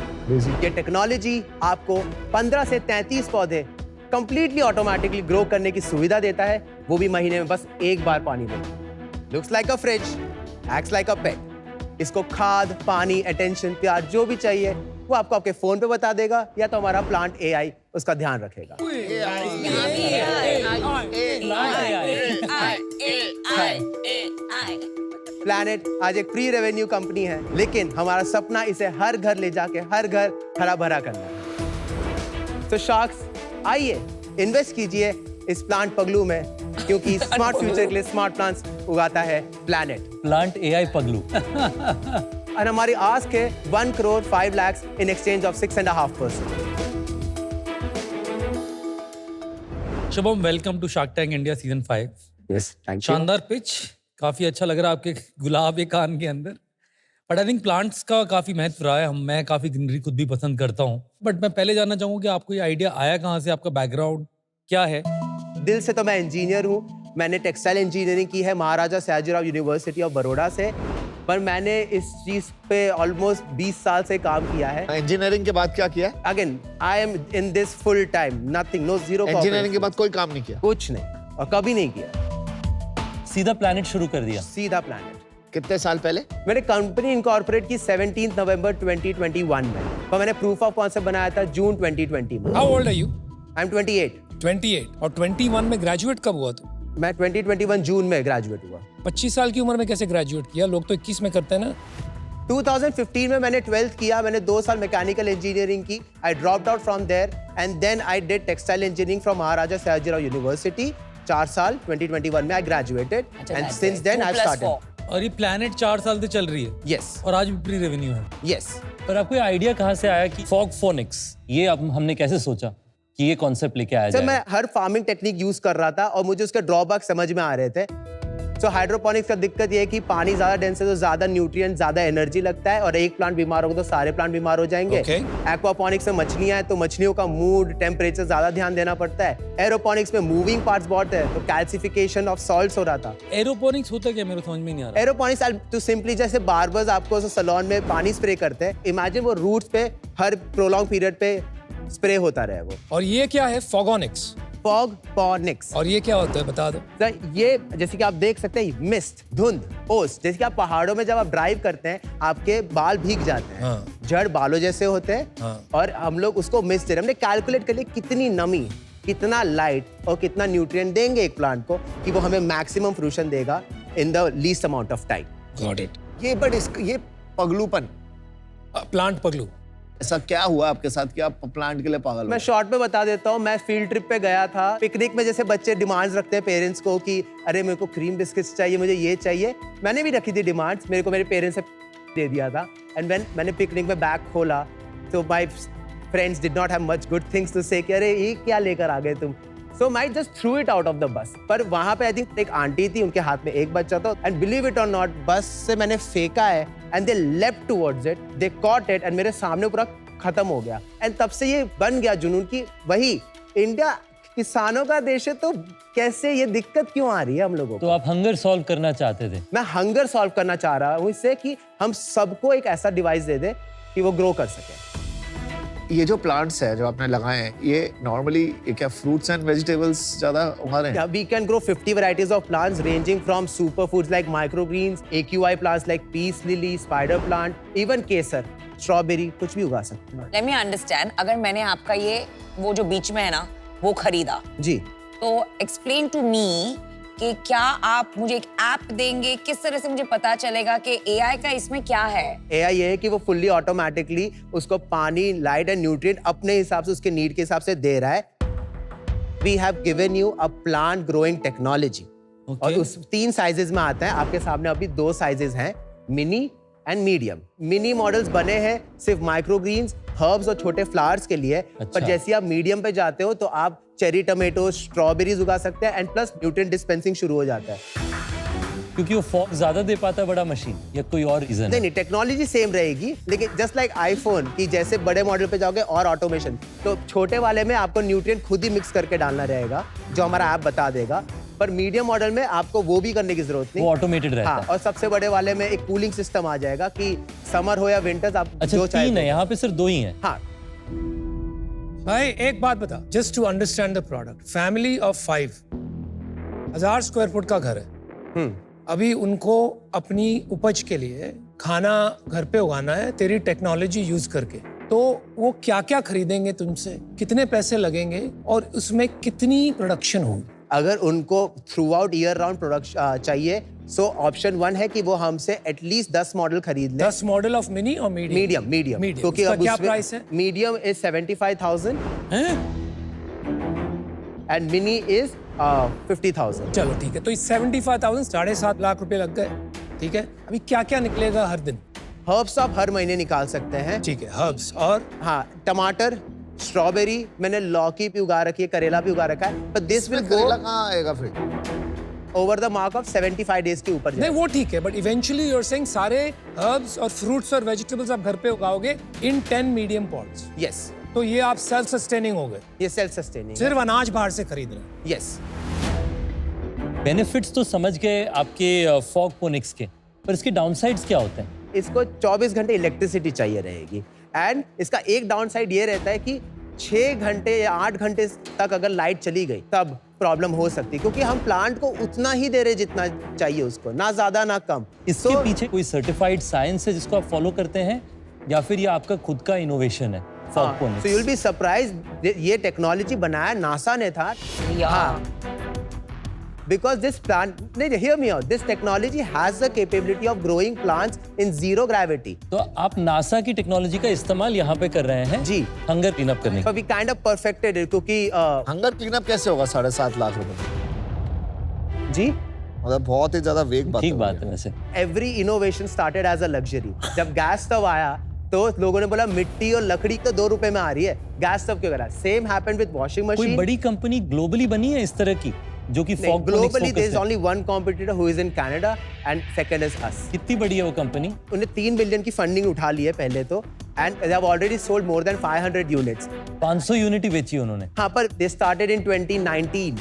ये टेक्नोलॉजी आपको 15 से 33 पौधे कंप्लीटली ऑटोमेटिकली ग्रो करने की सुविधा देता है, वो भी महीने में बस एक बार पानी देकर। Looks like a fridge, acts like a pet. इसको खाद, पानी, अटेंशन, प्यार जो भी चाहिए वो आपको आपके फोन पे बता देगा, या तो हमारा प्लांट AI उसका ध्यान रखेगा। प्लैनेट आज एक प्री रेवेन्यू कंपनी है, लेकिन हमारा सपना इसे हर घर ले जाके हर घर हरा भरा करना है। तो शार्क्स, आइए इन्वेस्ट कीजिए इस प्लांट पगलू में, क्योंकि स्मार्ट फ्यूचर के लिए स्मार्ट प्लांट्स उगाता है प्लैनेट। Plant AI पगलू। और हमारी आस्क है 1 crore 5 lakhs in exchange of 6.5%। Shubham, welcome to Shark Tank India season 5। Yes, thank you. शानदार पिच, काफी अच्छा लग रहा है आपके गुलाब एक कान के अंदर। बट आई थिंक प्लांट्स का काफी महत्व रहा है। मैं काफी ग्रीनरी खुद भी पसंद करता हूँ, बट मैं पहले जानना चाहूंगा कि आपको ये आइडिया आया कहाँ से, आपका बैकग्राउंड क्या है? दिल से तो मैं इंजीनियर हूँ। मैंने टेक्सटाइल इंजीनियरिंग की है महाराजा सयाजीराव यूनिवर्सिटी ऑफ बड़ौदा से, पर मैंने इस चीज पे ऑलमोस्ट 20 साल से काम किया है। इंजीनियरिंग के बाद क्या किया? Again I am in this full time, nothing, no zero. Engineering के बाद कोई काम नहीं किया? कुछ नहीं, और कभी नहीं किया। सीधा प्लैनेट शुरू कर दिया? सीधा प्लैनेट। कितने साल पहले? मैंने कंपनी इनकॉर्पोरेट की 17 नवंबर 2021 में, और मैंने प्रूफ ऑफ कॉन्सेप्ट बनाया था जून 2020 में। How old are you? I am 28। 28 और 21 में ग्रेजुएट कब हुआ तू? मैं 2021 जून में ग्रेजुएट हुआ। 25 साल की उम्र में कैसे ग्रेजुएट किया? लोग तो 21 में करते हैं ना। 2015 में मैंने 12th किया। मैंने 2 साल मैकेनिकल इंजीनियरिंग की। I dropped out from there and then I did textile engineering from Maharaja Sayajirao University. 4 साल 2021 में I graduated and since then I started. और ये प्लैनेट 4 साल से चल रही है? यस। और आज भी प्री रेवेन्यू है? यस। पर आपको ये आइडिया कहाँ से आया कि फॉगफोनिक्स, ये हमने कैसे सोचा कि ये कॉन्सेप्ट लेके आया सर, जाए? मैं हर फार्मिंग टेक्निक यूज कर रहा था और मुझे उसके ड्रॉबैक समझ में आ रहे थे। सो हाइड्रोपोनिक्स का दिक्कत ये है कि पानी ज्यादा डेंस है तो ज्यादा न्यूट्रिएंट, ज्यादा एनर्जी लगता है, और एक प्लांट बीमार होगा तो सारे प्लांट बीमार हो जाएंगे। एक्वापोनिक्स में मछलियां हैं तो मछलियों का मूड, टेम्परेचर ज्यादा ध्यान देना पड़ता है। एरोपोनिक्स में मूविंग पार्ट्स बहुत है, तो कैल्सिफिकेशन ऑफ सॉल्ट्स हो रहा था। एरोपोनिक्स होता क्या, मेरे समझ में नहीं आ रहा। एरोपोनिक्स तो सिंपली जैसे बार्बर्स आपको सैलून में पानी स्प्रे करते हैं, इमेजिन वो रूट्स पे हर प्रोलॉन्ग पीरियड पे स्प्रे होता रहे वो। और ये क्या है? फॉगोनिक्स। फॉगपोनिक्स। और ये क्या होता है, बता दो। सर, ये जैसे कि आप देख सकते हैं, मिस्ट, धुंध, ओस, जैसे कि आप पहाड़ों में जब आप ड्राइव करते हैं आपके बाल भीग जाते हैं। हाँ। जड़ बालों जैसे होते हैं। हाँ। और हम लोग उसको मिस्ट दे रहे हैं। हमने कैलकुलेट कर लिया कितनी नमी, कितना लाइट और कितना न्यूट्रिएंट देंगे एक प्लांट को कि वो हमें मैक्सिमम फ्रूशन देगा in the least amount of time. Got it. ये पगलूपन, प्लांट पगलू। ऐसा क्या हुआ आपके साथ कि आप प्लांट के लिए पागल हो मैं शॉर्ट में बता देता हूँ। मैं फील्ड ट्रिप पे गया था, पिकनिक में जैसे बच्चे डिमांड्स रखते हैं पेरेंट्स को कि अरे मेरे को क्रीम बिस्किट्स चाहिए, मुझे ये चाहिए। मैंने भी रखी थी डिमांड्स, मेरे को मेरे पेरेंट्स से दे दिया था। एंड व्हेन मैंने पिकनिक में बैग खोला तो my friends did not have much good things to say कि अरे ये क्या लेकर आ गए तुम। So my just threw it out of the bus. पर वहां पे आई थिंक एक आंटी थी, उनके हाथ में एक बच्चा था, एंड बिलीव इट और नॉट बस से मैंने फेंका है and they left towards it, they caught it and मेरे सामने पूरा खत्म हो गया। एंड तब से ये बन गया जुनून की वही इंडिया किसानों का देश है, तो कैसे ये दिक्कत क्यों आ रही है हम लोगों को। तो आप हंगर सॉल्व करना चाहते थे? मैं हंगर सॉल्व करना चाह रहा हूँ इससे कि हम सबको एक ऐसा डिवाइस दे दे कि वो ग्रो कर सके। ये जो प्लांट्स है जो आपने लगाए हैं, ये नॉर्मली क्या फ्रूट्स एंड वेजिटेबल्स ज्यादा उगा रहे हैं? Yeah, we can grow 50 varieties of plants ranging from superfoods like microgreens, AQI plants like peace lily, spider plant, even kesar, strawberry, कुछ भी उगा सकते हैं। Let me understand, अगर मैंने आपका ये वो जो बीच में है ना वो खरीदा जी, तो एक्सप्लेन टू मी कि क्या आप मुझे एक ऐप देंगे, किस तरह से मुझे पता चलेगा कि एआई का इसमें क्या है? एआई ये है कि वो फुल्ली ऑटोमेटिकली उसको पानी, लाइट एंड न्यूट्रिएंट अपने हिसाब से, उसके नीड के हिसाब से दे रहा है। We have given you a plant growing technology और उस 3 साइजेस में आता है। आपके सामने अभी 2 साइजेस हैं, mini and medium. Mini models बने हैं सिर्फ माइक्रोग्रीन्स, हर्ब्स और छोटे फ्लावर्स के लिए। पर जैसे आप मीडियम पे जाते हो तो आप चेरी टमेटो, स्ट्रॉबेरीज उगा सकते हैं एंड प्लस न्यूट्रिएंट डिस्पेंसिंग शुरू हो जाता है। क्योंकि वो फॉग ज्यादा दे पाता है बड़ा मशीन, या कोई और रीजन? नहीं, टेक्नोलॉजी सेम रहेगी, लेकिन जस्ट लाइक आईफोन की जैसे बड़े मॉडल पे जाओगे और ऑटोमेशन, तो छोटे वाले में आपको न्यूट्रिएंट खुद ही मिक्स करके डालना रहेगा जो हमारा ऐप बता देगा। पर मीडियम मॉडल में आपको वो भी करने की जरूरत नहीं, वो ऑटोमेटेड रहता है। और सबसे बड़े वाले में एक कूलिंग सिस्टम आ जाएगा कि समर हो या विंटर्स आप अच्छा, जो 3 है, यहाँ पे सिर्फ 2 ही हैं। हाँ भाई एक बात बता, just to understand the product, family of 5, 1000 square foot का घर है। अभी उनको अपनी उपज के लिए खाना घर पे उगाना है तेरी टेक्नोलॉजी यूज करके, तो वो क्या क्या खरीदेंगे तुमसे, कितने पैसे लगेंगे और उसमें कितनी प्रोडक्शन होगी? अगर उनको through out year round production चाहिए, सो ऑप्शन 1 है कि वो हमसे एटलीस्ट 10 मॉडल खरीद ले। 10 मॉडल ऑफ मिनी और मीडियम? मीडियम। क्योंकि अब क्या प्राइस है? Medium is 75,000 and mini is 50,000। चलो ठीक है, तो इस 75,000 7.5 लाख रुपए लग गए, ठीक है। अभी क्या क्या निकलेगा हर दिन? हर्ब्स आप हर महीने निकाल सकते हैं। ठीक है, हर्ब्स और हाँ, टमाटर, स्ट्रॉबेरी, मैंने लौकी भी उगा रखी है, करेला भी उगा रखा है। बट दिस विल करेला कहाँ आएगा फिर? Over the mark of 75 days के ऊपर। नहीं वो ठीक है, but eventually you are saying सारे हर्ब्स और फ्रूट्स और वेजिटेबल्स आप घर पे उगाओगे इन 10 मीडियम पॉट्स? यस। तो ये आप सेल्फ सस्टेनिंग हो गए? ये सेल्फ सस्टेनिंग, सिर्फ अनाज बाहर से खरीद रहे हैं? यस। बेनिफिट्स तो समझ गए आपके फॉगपोनिक्स के, पर इसके डाउनसाइड्स क्या होते हैं? इसको 24 घंटे इलेक्ट्रिसिटी चाहिए रहेगी एंड इसका एक डाउन साइड ये रहता है कि 6 घंटे या 8 घंटे तक अगर लाइट चली गई तब प्रॉब्लम हो सकती है, क्योंकि हम प्लांट को उतना ही दे रहे जितना चाहिए उसको, ना ज्यादा ना कम। इसके पीछे कोई सर्टिफाइड साइंस है जिसको आप फॉलो करते हैं, या फिर ये आपका खुद का इनोवेशन है? So you'll be surprised, ये टेक्नोलॉजी बनाया नासा ने था। हाँ, because this plant, नहीं, hear me out, this technology has the capability of growing plants in zero gravity. तो आप नासा की टेक्नोलॉजी का इस्तेमाल यहाँ पे कर रहे हैं? जी। हंगर क्लीन अप करने So we kind of perfected it, क्योंकि हंगर क्लीन अप कैसे होगा 7.5 लाख रुपए? जी, मतलब बहुत ही ज्यादा वेग बात ठीक बात है वैसे। every innovation started as a luxury. जब गैस स्टव आया तो लोगों ने बोला मिट्टी और लकड़ी तो 2 रुपए में आ रही है, गैस स्टव क्यों करा? सेम हैपेंड विद वॉशिंग कोई मशीन। बड़ी कंपनी ग्लोबली बनी है इस तरह की जो कि globally there is only one competitor who is in Canada and second is us. कितनी बड़ी है वो कंपनी? उन्हें 3 बिलियन की फंडिंग उठा ली है पहले तो, and they have already sold more than 500 units. 500 unit ही बेची उन्होंने। हाँ, पर दे स्टार्टेड इन 2019।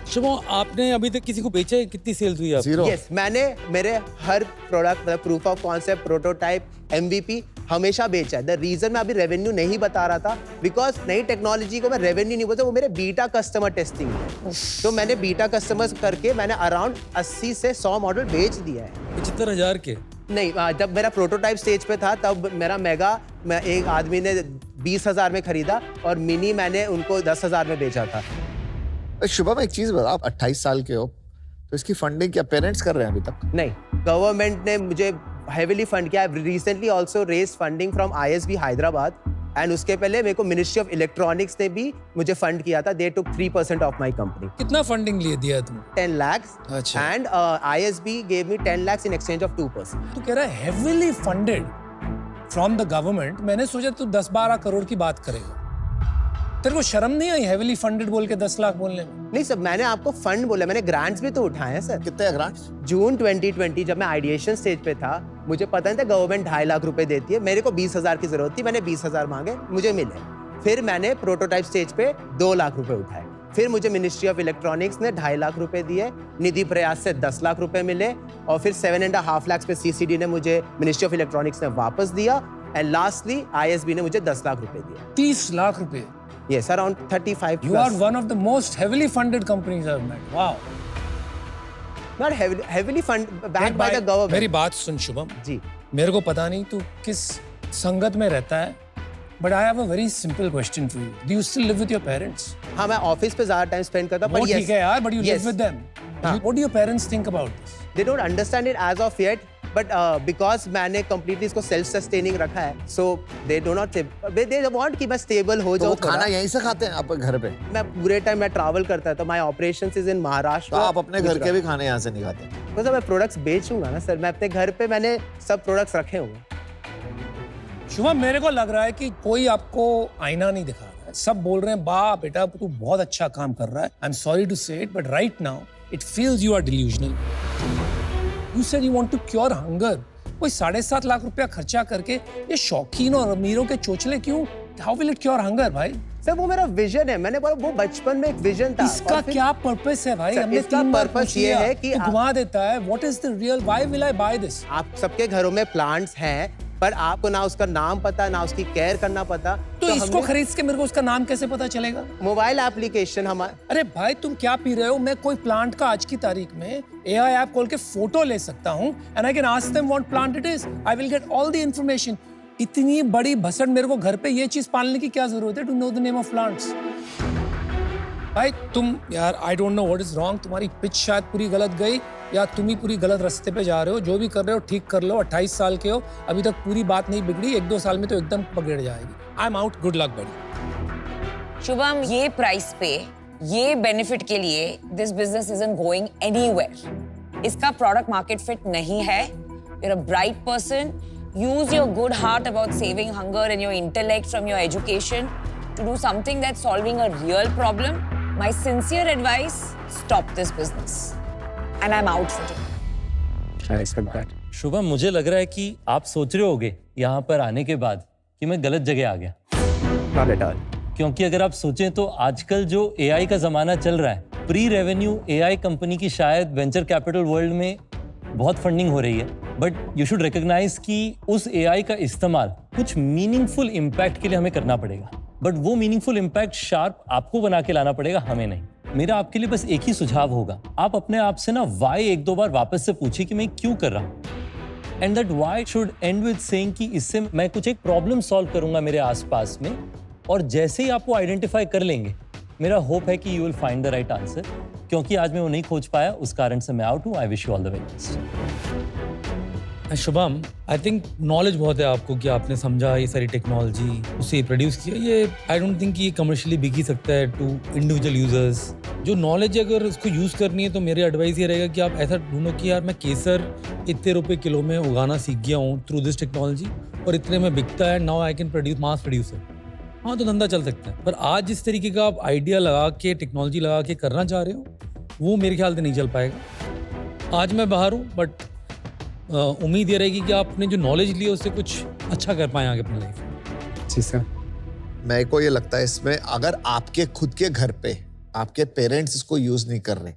शुभम, आपने अभी तक किसी को बेचा है? कितनी सेल्स हुई आपकी? 0। यस, मैंने मेरे हर product, proof of concept, prototype, MVP हमेशा बेचा है। द रीजन मैं अभी रेवेन्यू नहीं बता रहा था, बिकॉज नई टेक्नोलॉजी को मैं रेवेन्यू नहीं बोलता, वो मेरे बीटा कस्टमर टेस्टिंग है। तो मैंने बीटा कस्टमर्स करके मैंने अराउंड 80 से 100 मॉडल बेच दिया है। 75,000 के? नहीं, जब मेरा प्रोटोटाइप स्टेज पे था तब मेरा मेगा मैं एक आदमी ने 20,000 में खरीदा और मिनी मैंने उनको 10,000 में बेचा था। शुभम एक चीज बता, आप 28 साल के हो, तो इसकी फंडिंग क्या पेरेंट्स कर रहे हैं अभी तक? नहीं, गवर्नमेंट ने मुझे हेविली फंड किया। Recently also raise funding from ISB Hyderabad and उसके पहले मेरे को मिनिस्ट्री ऑफ इलेक्ट्रॉनिक्स ने भी मुझे फंड किया था। दे टुक 3% ऑफ माई कंपनी। कितना फंडिंग लिए दिया तुम? 10 lakhs अच्छा। and ISB gave me 10 lakhs in exchange of 2%. तू कह रहा है heavily funded from the government। मैंने सोचा तू 10-12 करोड़ की बात करेगा। तेरे को शर्म नहीं आई heavily funded बोल के 10 लाख बोलने में? नहीं सर, मैंने आपको फंड बोला, मैंने ग्रांट्स भी तो उठाए हैं सर। कितने ग्रांट्स? जून 2020 जब मैं आइडिएशन स्टेज पे था, मुझे पता नहीं था गवर्नमेंट 2.5 लाख रुपए देती है। मेरे को 20,000 की जरूरत थी, मैंने 20,000 मांगे, मुझे मिले। फिर मैंने प्रोटोटाइप स्टेज पे 2 लाख रुपए उठाए। फिर मुझे मिनिस्ट्री ऑफ इलेक्ट्रॉनिक्स ने 2.5 लाख रुपए दिए, निधि प्रयास से 10 लाख रुपए मिले, और फिर 7.5 लाख पे CCD ने मुझे मिनिस्ट्री ऑफ इलेक्ट्रॉनिक्स ने वापस दिया, एंड लास्टली ISB ने मुझे 10 लाख रुपए दिए। 30 लाख रुपए? Yes, around 35 You plus. are one of the most heavily funded companies I've met. Wow. Not heavily backed देख by भाई, the government. मेरी बात सुन शुभम जी। मेरे को पता नहीं तू किस संगत में रहता है, but I have a very simple question for you. Do you still live with your parents? हाँ, मैं ऑफिस पे ज्यादा टाइम स्पेंड करता हूँ, वो पर ठीक है यार, but you live with them. हाँ। What do your parents think about this? They don't understand it as of yet, but because मैंने completely इसको self sustaining रखा है, so they do not they want कि मैं stable हो तो जाऊँ वो खाना यहीं से खाते हैं आप घर पे? मैं पूरे टाइम मैं ट्रैवल करता है, तो my operations is in Maharashtra. तो आप अपने घर के भी खाने यहाँ से नहीं खाते? मतलब मैं प्रोडक्ट्स बेचूंगा ना सर, मैं अपने घर पे मैंने सब प्रोडक्ट्स रखे हुए। शुभम, मेरे को लग रहा है कि कोई आपको आईना नहीं दिखा रहा है। सब बोल रहे हैं बा बेटा तू बहुत अच्छा काम कर रहा है। I am sorry to say it, but right now it feels you are delusional. You said you want to cure hunger. कोई 7.5 लाख रुपया खर्चा करके ये शौकीन और अमीरों के चोचले क्यों? How will it cure hunger भाई? सर वो मेरा विजन है, मैंने बोला वो बचपन में एक विजन था। इसका क्या पर्पस है भाई? सर, हमने इसका 3 बार purpose पूछ ये लिया, है कि तू घुमा देता है। What is the real, why will I buy this? आप सबके घरों में प्लांट्स हैं, पर आपको ना उसका नाम पता, ना उसकी केयर करना पता। तो इसको खरीद के मेरे को उसका नाम कैसे पता चलेगा? मोबाइल एप्लीकेशन हमारा। अरे भाई तुम क्या पी रहे हो? मैं कोई प्लांट का आज की तारीख में AI ऐप खोल के फोटो ले सकता हूँ, and I can ask them what plant it is. I will get all the information. इतनी बड़ी भसड़ मेरे को घर पे ये चीज पालने की क्या जरूरत है? To know the name of plants. भाई तुम यार, I don't know what is wrong. तुम्हारी पिच शायद पूरी गलत गई, या तुम ही पूरी गलत रास्ते पे जा रहे हो। जो भी कर रहे हो ठीक कर लो। 28 साल के हो, अभी तक पूरी बात नहीं बिगड़ी। 1-2 साल में तो एकदम पकड़ जाएगी। I am out, good luck बड़ी। शुभम, ये प्राइस पे, ये बेनिफिट के लिए this business isn't going anywhere. इसका प्रोडक्ट मार्केट फिट नहीं है। You are a bright person. Use your good heart about saving hunger and your intellect from your education to do something that's solving a real problem. My sincere advice, stop this business. And I'm out for today. I expect that. Shubham, मुझे लग रहा है कि आप सोच रहे होगे यहाँ पर आने के बाद कि मैं गलत जगह आ गया। Not at all. क्योंकि अगर आप सोचें तो आजकल जो AI का जमाना चल रहा है, प्री रेवेन्यू AI कंपनी की शायद वेंचर कैपिटल वर्ल्ड में बहुत फंडिंग हो रही है, बट यू शुड रिकॉग्नाइज कि उस AI का इस्तेमाल कुछ मीनिंगफुल इम्पैक्ट के लिए हमें करना पड़ेगा। बट वो मीनिंगफुल इम्पैक्ट शार्प आपको बना के लाना पड़ेगा, हमें नहीं। मेरा आपके लिए बस एक ही सुझाव होगा, आप अपने आप से ना वाई 1-2 बार वापस से पूछिए कि मैं क्यों कर रहा हूँ। And that why should and with saying कि इससे मैं कुछ एक प्रॉब्लम सॉल्व करूंगा मेरे आसपास में, और जैसे ही आप वो आइडेंटिफाई कर लेंगे, मेरा होप है कि you will find the right answer. क्योंकि आज मैं वो नहीं खोज पाया, उस कारण से मैं आउट हूँ। आई wish you all the very best. Shubham, I think knowledge बहुत है आपको कि आपने समझा ये सारी टेक्नोलॉजी, उसे प्रोड्यूस किया। ये आई डोंट थिंक ये कमर्शियली बिक ही सकता है टू इंडिविजुअल यूजर्स। जो नॉलेज अगर उसको यूज़ करनी है तो मेरी एडवाइस ये रहेगा कि आप ऐसा ढूंढो कि यार मैं केसर इतने रुपए किलो में उगाना सीख गया हूँ थ्रू दिस टेक्नोलॉजी, और इतने में बिकता है, now I can produce, mass producer. हाँ, तो धंधा चल सकता है। पर आज जिस तरीके का आप आइडिया लगा के, टेक्नोलॉजी लगा के करना चाह रहे हो, वो मेरे ख्याल से नहीं चल पाएगा। आज मैं बाहर हूँ, बट उम्मीद ये रहेगी कि आपने जो नॉलेज ली है उससे कुछ अच्छा कर पाए आगे अपनी लाइफ में। जी सर। मेरे को ये लगता है इसमें, अगर आपके खुद के घर पे आपके पेरेंट्स इसको यूज नहीं कर रहे,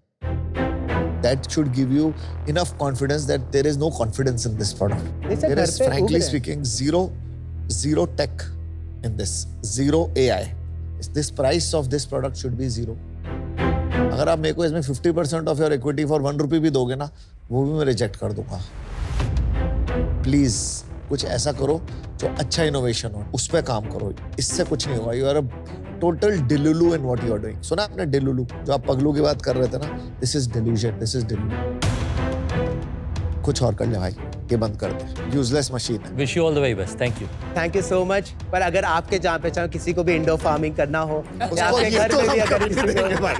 that should give you enough confidence that there is no confidence in this product. There is, frankly speaking, zero tech in this, zero AI. This price of this product should be 0. अगर आप मेरे को इसमें 50% of your equity for 1 rupee भी दोगे ना, वो भी मैं रिजेक्ट कर दूंगा। प्लीज कुछ ऐसा करो जो अच्छा इनोवेशन हो, उस पर काम करो। इससे कुछ नहीं होगा। You are a total delulu in what you are doing. सुना आपने डिलुलू? जो आप पगलू की बात कर रहे थे ना, this is delusion, this is delulu. कुछ और कर ले भाई, ये बंद कर दे, यूजलेस मशीन है। Wish you all the very best, thank you. Thank you so much. पर अगर आपके जहाँ पे चाहे किसी को भी इंडोर फार्मिंग करना हो या उसको अपने ये घर तो में भी हम अगर कभी किसी नहीं को- देंगे भाई।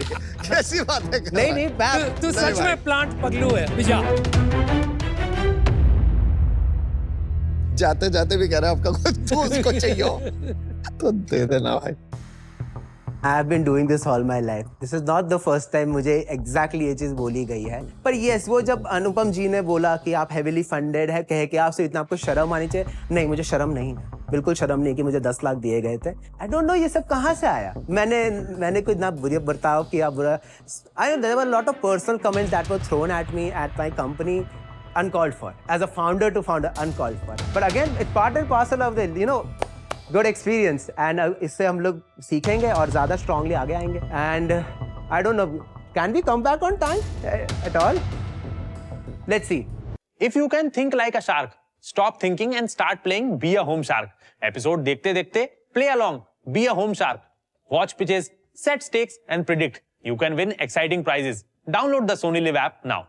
कैसी बात है? नहीं नहीं तू सच में प्लांट पगलू है विजा। जाते जाते भी कह रहा है आपका कुछ दोस्त को चाहिए हो तो दे देना भाई। I have been doing this all my life. This is not the first time मुझे exactly ये चीज़ बोली गई है। पर yes, वो जब अनुपम जी ने बोला कि आप heavily funded है, कहे कि आपसे इतना आपको शर्म आनी चाहिए। नहीं, मुझे शर्म नहीं है। बिल्कुल शर्म नहीं कि मुझे 10 लाख दिए गए थे। I don't know ये सब कहाँ से आया। मैंने कोई इतना बुरा बर्ताव किया बुरा। I know there were a lot of personal comments that were thrown at me at my company, uncalled for. As a founder to founder, uncalled for. But again, it's part and parcel of the good experience and इससे हम लोग सीखेंगे और ज़्यादा strongly आगे आएंगे and I don't know, can we come back on time at all? Let's see. If you can think like a shark, stop thinking and start playing Be a Home Shark. Episode देखते देखते play along, be a home shark. Watch pitches, set stakes and predict. You can win exciting prizes. Download the Sony Live app now.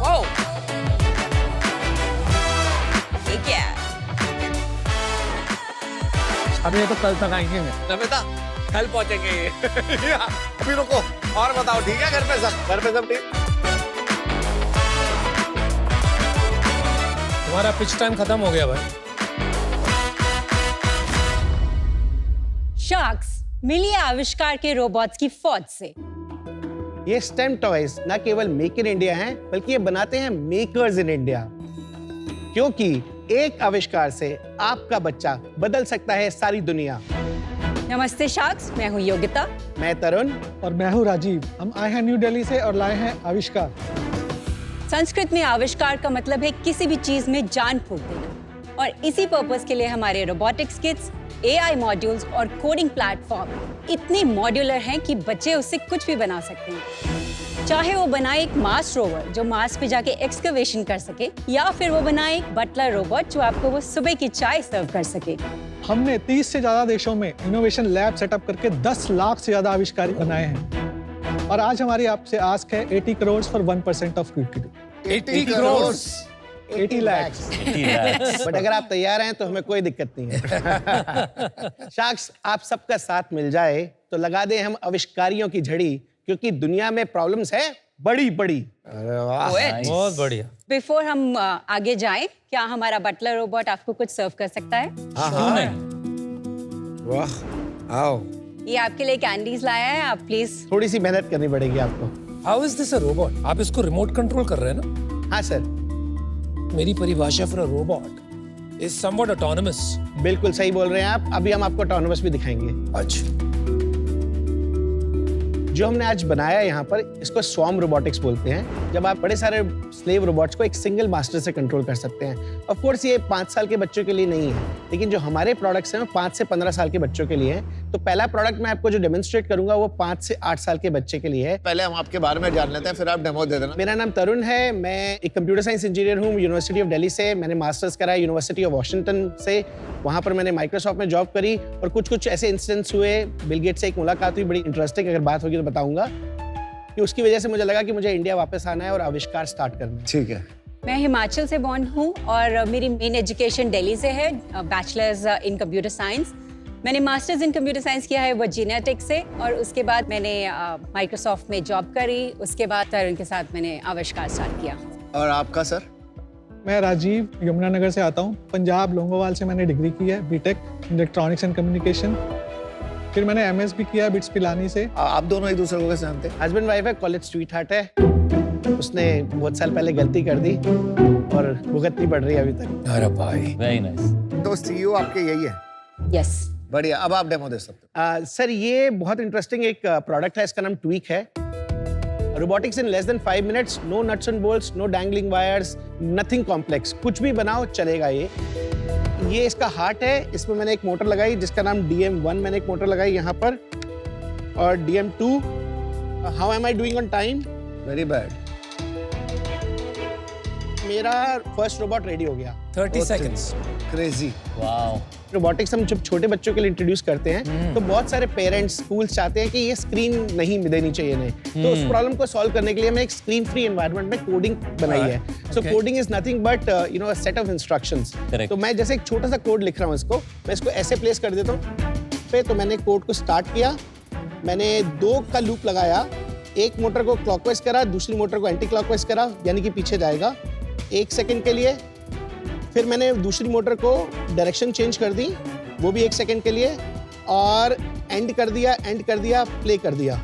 Whoa! ये क्या है? अब ये तो कल तक आएंगे। नमिता कल पहुंचेंगे ये। अभी रुको और बताओ, ठीक है? घर पे सब ठीक? तुम्हारा पिच टाइम खत्म हो गया भाई। शार्क्स मिलिए आविष्कार के रोबोट्स की फौज से। ये स्टेम टॉयज न केवल मेक इन इंडिया हैं, बल्कि ये बनाते हैं मेकर्स इन इंडिया। क्योंकि एक आविष्कार से आपका बच्चा बदल सकता है सारी दुनिया। नमस्ते शार्क्स, मैं हूँ योगिता। मैं तरुण। और मैं हूँ राजीव। हम आए हैं न्यू दिल्ली से और लाए हैं आविष्कार। संस्कृत में आविष्कार का मतलब है किसी भी चीज में जान फूंक देना, और इसी पर्पस के लिए हमारे रोबोटिक्स किट्स, AI मॉड्यूल्स और कोडिंग प्लेटफॉर्म इतने मॉड्यूलर हैं कि बच्चे उससे कुछ भी बना सकते हैं। चाहे वो बनाए एक मार्स रोवर जो मार्स पे जाके एक्सकवेशन कर सके, या फिर वो बनाए एक बटलर रोबोट जो आपको वो सुबह की चाय सर्व कर सके। हमने 30 से ज्यादा देशों में इनोवेशन लैब सेटअप करके 10 लाख से ज्यादा आविष्कार बनाए हैं। और आज हमारी आपसे आस्क है 80 crore for 1% of equity. 80 crore 80 lakh. But अगर आप तैयार हैं तो हमें कोई दिक्कत नहीं है। शार्क्स, आप सबका साथ मिल जाए तो लगा दें हम आविष्कारियों की झड़ी, क्योंकि दुनिया में प्रॉब्लम्स है बड़ी बड़ी। बहुत बढ़िया। बिफोर हम आगे जाएं, क्या हमारा बटलर रोबोट आपको कुछ सर्व कर सकता है? क्यों नहीं? वाह, आओ। ये आपके लिए कैंडीज लाया है, आप प्लीज। थोड़ी सी मेहनत करनी पड़ेगी आपको। How is this a robot? आप इसको रिमोट कंट्रोल कर रहे हैं ना? हाँ सर, मेरी परिभाषा for a robot is somewhat autonomous. बिल्कुल सही बोल रहे हैं आप। अभी हम आपको ऑटोनमस भी दिखाएंगे। अच्छा, जो हमने आज बनाया यहाँ पर, इसको स्वॉर्म रोबोटिक्स बोलते हैं। जब आप बड़े सारे स्लेव रोबोट्स को एक सिंगल मास्टर से कंट्रोल कर सकते हैं। ऑफ कोर्स ये 5 साल के बच्चों के लिए नहीं है, लेकिन जो हमारे प्रोडक्ट्स हैं वो 5 से 15 साल के बच्चों के लिए हैं। तो पहला प्रोडक्ट मैं आपको जो डेमोन्स्ट्रेट करूंगा वो 5 से 8 साल के बच्चे के लिए है। पहले हम आपके बारे में जान लेते हैं, फिर आप डेमो दे देना। मेरा नाम तरुण है। मैं एक कंप्यूटर साइंस इंजीनियर हूँ यूनिवर्सिटी ऑफ दिल्ली से। मैंने मास्टर्स करा है यूनिवर्सिटी ऑफ वॉशिंगटन से। वहाँ पर मैंने माइक्रोसॉफ्ट में जॉब करी और कुछ ऐसे इंसिडेंट्स हुए। बिल गेट्स से एक मुलाकात हुई, बड़ी इंटरेस्टिंग। अगर बात होगी तो बताऊंगा कि उसकी वजह से मुझे लगा कि मुझे इंडिया वापस आना है और आविष्कार स्टार्ट करना है। ठीक है। मैं हिमाचल से बॉर्न हूँ और मेरी मेन एजुकेशन दिल्ली से है, बैचलर्स इन कंप्यूटर साइंस। मैंने मास्टर्स इन कंप्यूटर साइंस किया है वर्जीनिया टेक से, और उसके बाद मैंने माइक्रोसॉफ्ट में जॉब करी। उसके बाद तरुण के साथ मैंने आविष्कार स्टार्ट किया। और आपका सर? मैं राजीव यमुनानगर से आता हूँ। पंजाब लोंगोवाल से मैंने डिग्री की है, बीटेक इलेक्ट्रॉनिक्स एंड कम्युनिकेशन। फिर मैंने MS भी किया बिट्स पिलानी से। आप दोनों एक दूसरे को कैसे जानते हैं? हस्बैंड वाइफ है, कॉलेज स्वीट हार्ट है। उसने बहुत साल पहले गलती कर दी और भुगतनी पड़ रही है अभी तक। अरे भाई, वेरी नाइस। तो CEO आपके यही है? यस। बढ़िया। अब आप डेमो दे सकते हैं। सर, ये बहुत इंटरेस्टिंग एक प्रोडक्ट है। इसका नाम ट्वीक है। Robotics in less than 5 minutes, no nuts and bolts, no dangling wires, nothing complex. कुछ भी बनाओ चलेगा ये इसका हार्ट है। इसमें मैंने एक मोटर लगाई जिसका नाम DM1 मैंने एक मोटर लगाई यहाँ पर, और DM2। How am I doing on time? Very bad. मेरा फर्स्ट रोबोट रेडी हो गया 30 seconds. क्रेजी। वाओ। रोबोटिक्स हम जब छोटे बच्चों के लिए इंट्रोड्यूस करते हैं तो बहुत सारे पेरेंट्स स्कूल्स चाहते हैं कि ये स्क्रीन नहीं देनी चाहिए इन्हें, तो उस प्रॉब्लम को सॉल्व करने के लिए हमने एक स्क्रीन फ्री एनवायरनमेंट में कोडिंग बनाई है। So coding is nothing but you know a set of instructions. तो मैं जैसे एक छोटा सा कोड लिख रहा हूँ इसको, मैं इसको ऐसे प्लेस कर देता हूँ पे, तो मैंने कोड को स्टार्ट किया, मैंने 2 का लूप लगाया, एक मोटर को क्लॉकवाइज करा, दूसरी मोटर को एंटी क्लॉकवाइज करा, यानी कि पीछे जाएगा 1 सेकंड के लिए। फिर मैंने दूसरी मोटर को डायरेक्शन चेंज कर दी, वो भी 1 सेकंड के लिए, और एंड कर दिया, प्ले कर दिया।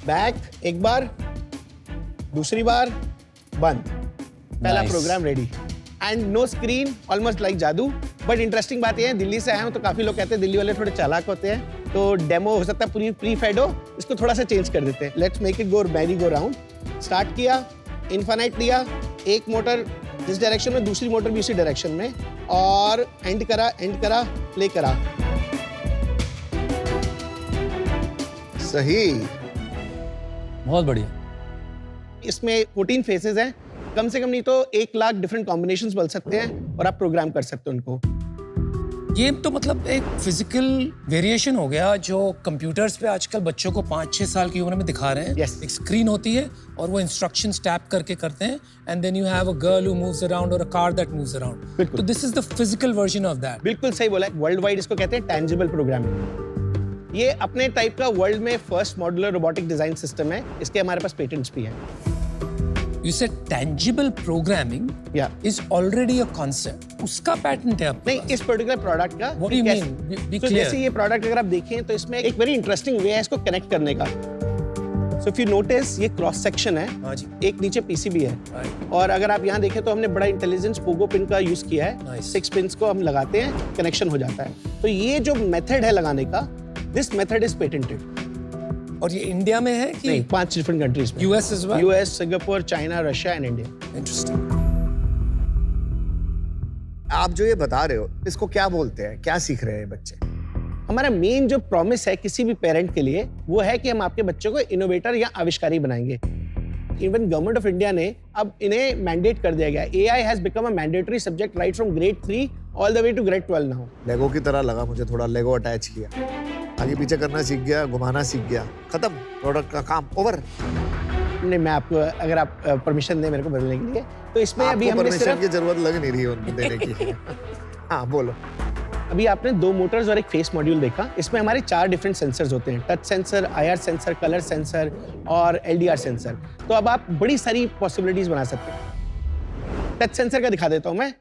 बैक एक बार, दूसरी बार, बंद। पहला program ready and no screen, almost like जादू। बट इंटरेस्टिंग बात यह है, दिल्ली से आया हूँ तो काफी लोग कहते हैं दिल्ली वाले थोड़े चालाक होते हैं, तो डेमो हो सकता है पूरी प्री-फेड हो, इसको थोड़ा सा चेंज कर देते हैं। Let's make it go merry go round. Start किया, इनफाइनाइट लिया, एक मोटर जिस डायरेक्शन में, दूसरी मोटर भी उसी डायरेक्शन में, और एंड करा, प्ले करा। सही। बहुत बढ़िया। इसमें 14 फेसेस हैं, कम से कम नहीं तो 1 लाख डिफरेंट कॉम्बिनेशंस बन सकते हैं और आप प्रोग्राम कर सकते हो उनको। ये तो मतलब एक फिजिकल वेरिएशन हो गया जो कंप्यूटर्स पे आजकल बच्चों को 5-6 साल की उम्र में दिखा रहे हैं। Yes. एक स्क्रीन होती है और वो इंस्ट्रक्शंस टैप करके करते हैं, and then you have a girl who moves around और a car that moves around. बिल्कुल। तो this is the physical version of that. बिल्कुल सही बोला, वर्ल्ड वाइड इसको कहते हैं टैंजिबल प्रोग्रामिंग। ये अपने टाइप का वर्ल्ड में first modular robotic design system है, इसके हमारे पास पेटेंट्स भी हैं। You said tangible programming is already a concept. उसका पेटेंट है आपके नहीं, इस पर्टिकुलर प्रोडक्ट का। What do you mean? Be clear. जैसे ये प्रोडक्ट अगर आप देखें तो इसमें एक वेरी इंटरेस्टिंग वे है इसको कनेक्ट करने का। सो इफ यू नोटिस ये क्रॉस सेक्शन है, एक नीचे पीसीबी है, और अगर आप यहाँ देखें तो हमने बड़ा इंटेलिजेंस पोगो पिन का यूज किया है। 6 पिन्स को हम लगाते हैं, कनेक्शन हो जाता है। तो ये जो मेथड है लगाने का, दिस मेथड इज पेटेंटेड। और ये इंडिया में है कि नहीं, 5 डिफरेंट कंट्रीज में। US as well? US, Singapore, China, Russia and India. Interesting. आप जो ये बता रहे हो, इसको क्या बोलते हैं, क्या सीख रहे हैं बच्चे? हमारा मेन जो प्रॉमिस है किसी भी पेरेंट के लिए, वो है कि हम आपके बच्चों को इनोवेटर या आविष्कारी बनाएंगे। इवन गवर्नमेंट ऑफ इंडिया ने अब इन्हें मैंडेट कर दिया गया। AI has become a mandatory subject right from grade 3 all the way to grade 12 now. Lego की तरह लगा मुझे, थोड़ा लेगो अटैच किया, आगे पीछे करना सीख गया, घुमाना सीख गया, खत्म, प्रोडक्ट का काम ओवर। नहीं, मैं आपको, अगर आप परमिशन दें मेरे को बदलने के लिए, तो इसमें अभी हमने परमिशन की जरूरत लग नहीं रही है उनको देने की। हाँ बोलो। अभी आपने 2 मोटर्स और एक फेस मॉड्यूल देखा। इसमें हमारे 4 डिफरेंट सेंसर्स होते हैं, touch sensor, IR sensor, colour sensor और LDR सेंसर। तो अब आप बड़ी सारी पॉसिबिलिटीज बना सकते हैं। टच सेंसर का दिखा देता हूं मैं।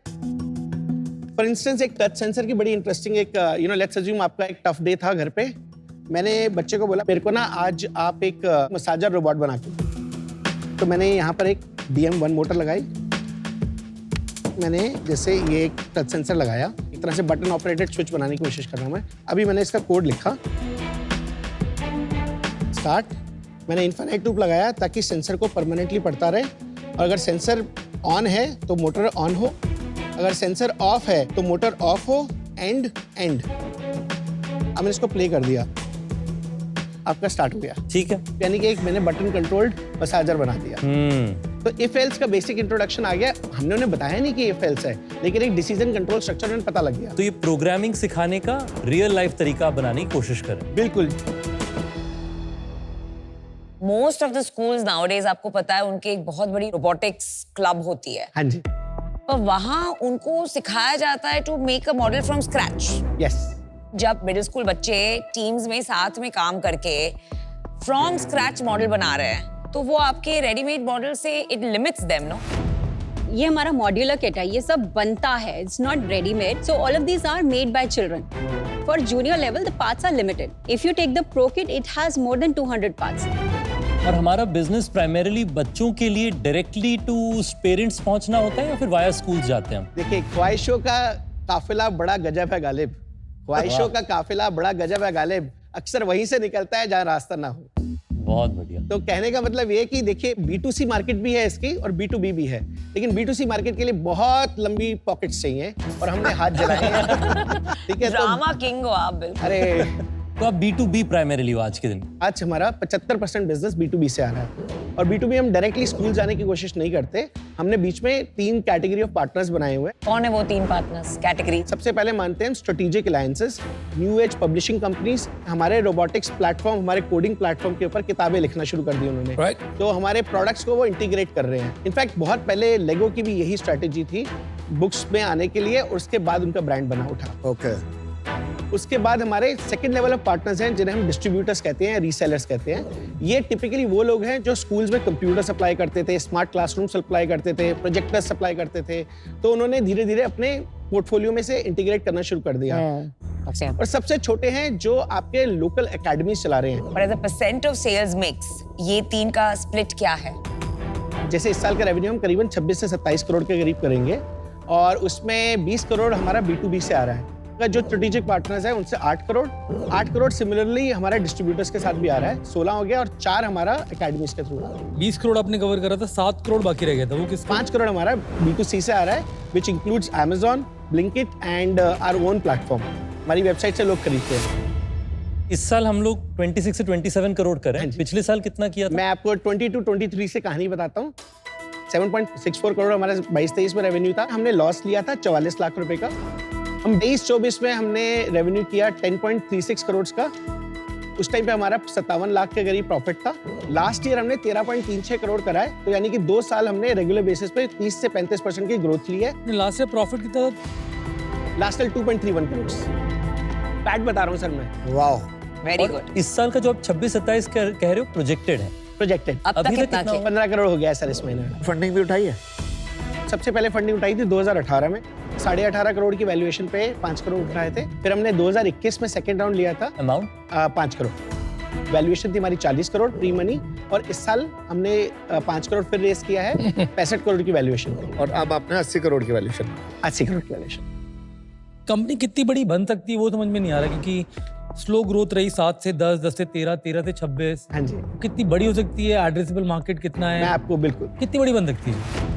फॉर इंस्टेंस एक टच सेंसर की बड़ी इंटरेस्टिंग एक लेट्स अज्यूम आपका एक टफ डे था घर पे। मैंने बच्चे को बोला मेरे को ना आज आप एक मसाजर रोबोट बना के। तो मैंने यहाँ पर एक DM1 मोटर लगाई, मैंने जैसे ये एक टच सेंसर लगाया, एक तरह से बटन ऑपरेटेड स्विच बनाने की कोशिश कर रहा हूँ मैं। अभी मैंने इसका कोड लिखा, स्टार्ट। मैंने इनफाइनाइट लूप लगाया ताकि सेंसर को परमानेंटली पढ़ता रहे, और अगर सेंसर ऑन है तो मोटर ऑन हो, अगर सेंसर ऑफ है तो मोटर ऑफ हो, एंड। अब मैंने इसको प्ले कर दिया, आपका स्टार्ट हो गया। ठीक है। यानी कि एक मैंने बटन कंट्रोल्ड मसाजर बना दिया। तो इफ एल्स का बेसिक इंट्रोडक्शन आ गया। हमने उन्हें बताया नहीं कि इफ एल्स है, लेकिन एक डिसीजन कंट्रोल स्ट्रक्चर उन्हें पता लग गया। तो ये प्रोग्रामिंग सिखाने का रियल लाइफ तरीका बनाने की कोशिश करें। बिल्कुल। Most of the schools nowadays, आपको पता है, उनकी एक बहुत बड़ी रोबोटिक्स क्लब होती है। हाँ जी। और वहाँ उनको सिखाया जाता है to make a model from scratch. Yes. जब मिडिल स्कूल बच्चे टीम्स में साथ में काम करके फ्रॉम स्क्रैच मॉडल बना रहे हैं, तो वो आपके रेडीमेड मॉडल से इट लिमिट्स देम, नो? ये हमारा मॉड्यूलर किट है, ये सब बनता है, it's not readymade, so all of these are made by children. For junior level the parts are limited. If you take the pro kit, it has more than 200 parts. और हमारा business primarily बच्चों के लिए directly to parents पहुंचना होता है या फिर वाया स्कूल जाते हैं हम? देखिए, ख्वाहिशों का काफिला बड़ा गजब है गालिब। ख्वाहिशों का काफिला बड़ा गजब है गालिब, अक्सर वहीं से निकलता है जहाँ रास्ता ना हो। बहुत बढ़िया। तो कहने का मतलब ये कि देखिए, B2C मार्केट भी है इसकी और B2B भी है, लेकिन B2C मार्केट के लिए बहुत लंबी पॉकेट्स चाहिए और हमने हाथ जलाए हैं। ठीक है, ड्रामा किंग हो आप, बिल्कुल। अरे तो आप B2B प्राइमरीली हो आज के दिन? आज हमारा 75% बिजनेस B2B से आ रहा है और B2B हम डायरेक्टली स्कूल जाने की कोशिश नहीं करते। हमने बीच में 3 कैटेगरी ऑफ पार्टनर्स बनाए हुए हैं। कौन है वो 3 पार्टनर्स कैटेगरी? सबसे पहले मानते हैं हम strategic alliances, new age publishing companies. हमारे रोबोटिक्स प्लेटफॉर्म, हमारे कोडिंग प्लेटफॉर्म के ऊपर किताबें लिखना शुरू कर दी उन्होंने। Right. तो हमारे प्रोडक्ट्स को वो इंटीग्रेट कर रहे हैं। इनफैक्ट बहुत पहले लेगो की भी यही स्ट्रेटेजी थी बुक्स में आने के लिए और उसके बाद उनका ब्रांड बना उठा। ओके उसके बाद हमारे सेकंड लेवल ऑफ पार्टनर्स हैं जिन्हें हम डिस्ट्रीब्यूटर्स कहते हैं, रीसेलर्स कहते हैं। ये टिपिकली वो लोग हैं जो स्कूल्स में कंप्यूटर सप्लाई करते थे, स्मार्ट क्लासरूम सप्लाई करते थे, प्रोजेक्टर सप्लाई करते थे। तो उन्होंने धीरे धीरे अपने पोर्टफोलियो में से इंटीग्रेट करना शुरू कर दिया। और सबसे छोटे हैं जो आपके लोकल एकेडमीज चला रहे हैं। और as a percent of sales mix ये 3 का स्प्लिट क्या है? जैसे इस साल का रेवेन्यू हम करीबन 26 से 27 करोड़ के करीब करेंगे और उसमें 20 करोड़ हमारा B2B से आ रहा है। जो स्ट्रेटेजिक पार्टनर्स है उनसे 8 करोड़ सिमिलरली हमारे डिस्ट्रीब्यूटर्स के साथ भी आ रहा है। 16 हो गया और 4 हमारा एकेडमीज के थ्रू। 20 करोड़ आपने कवर करा था, 7 करोड़ बाकी रह गया था, वो किस? 5 करोड़ हमारा B2C से आ रहा है, which includes Amazon, Blinkit and our own platform. हमारी वेबसाइट से लोग खरीदते हैं। इस साल हम लोग 26 से 27 करोड़ कर रहे हैं। पिछले साल कितना किया था? मैं आपको 22-23 से कहानी बताता हूँ। 7.64 करोड़ हमारा 22-23 में रेवेन्यू था। हमने लॉस लिया था 44 लाख रुपए का। हम 23-24 में हमने रेवेन्यू किया 10.36 करोड़ का। उस टाइम पे हमारा 57 लाख के करीब प्रॉफिट था। लास्ट ईयर हमने 13.36 करोड़ करा है। तो यानी कि 2 साल हमने रेगुलर बेसिस पे 30 से 35% की ग्रोथ ली है। लास्ट ईयर प्रॉफिट कितना था? Last year 2.31 crore. पैट बता रहा हूँ सर मैं। Wow very good. इस साल का जो आप 26-27 कह रहे हो प्रोजेक्टेड है? प्रोजेक्टेड। अब तक अभी तक कितना कितना किया? 15 करोड़ हो गया है सर इस महीने में। फंडिंग भी उठाई है? सबसे पहले फंडिंग उठाई थी 2018 में 18.5 करोड़ की वैल्यूएशन पे 5 करोड़ उठाए थे। फिर हमने 2021 में सेकंड राउंड लिया था। अमाउंट 5 करोड़। वैल्यूएशन थी हमारी 40 करोड़ प्री मनी और इस साल हमने 5 करोड़ फिर रेस किया है 65 करोड़ की वैल्यूएशन। और अब आपने 80 करोड़ की वैल्यूएशन। 80 करोड़ की वैल्यूएशन। कंपनी कितनी बड़ी बन सकती है वो समझ में नहीं आ रहा, क्योंकि स्लो ग्रोथ रही 7 से 10, 10 से 13, 13 से 26। हाँ जी, कितनी बड़ी हो सकती है? एड्रेसेबल मार्केट कितना मैं है? आपको बिल्कुल कितनी बड़ी बन सकती है?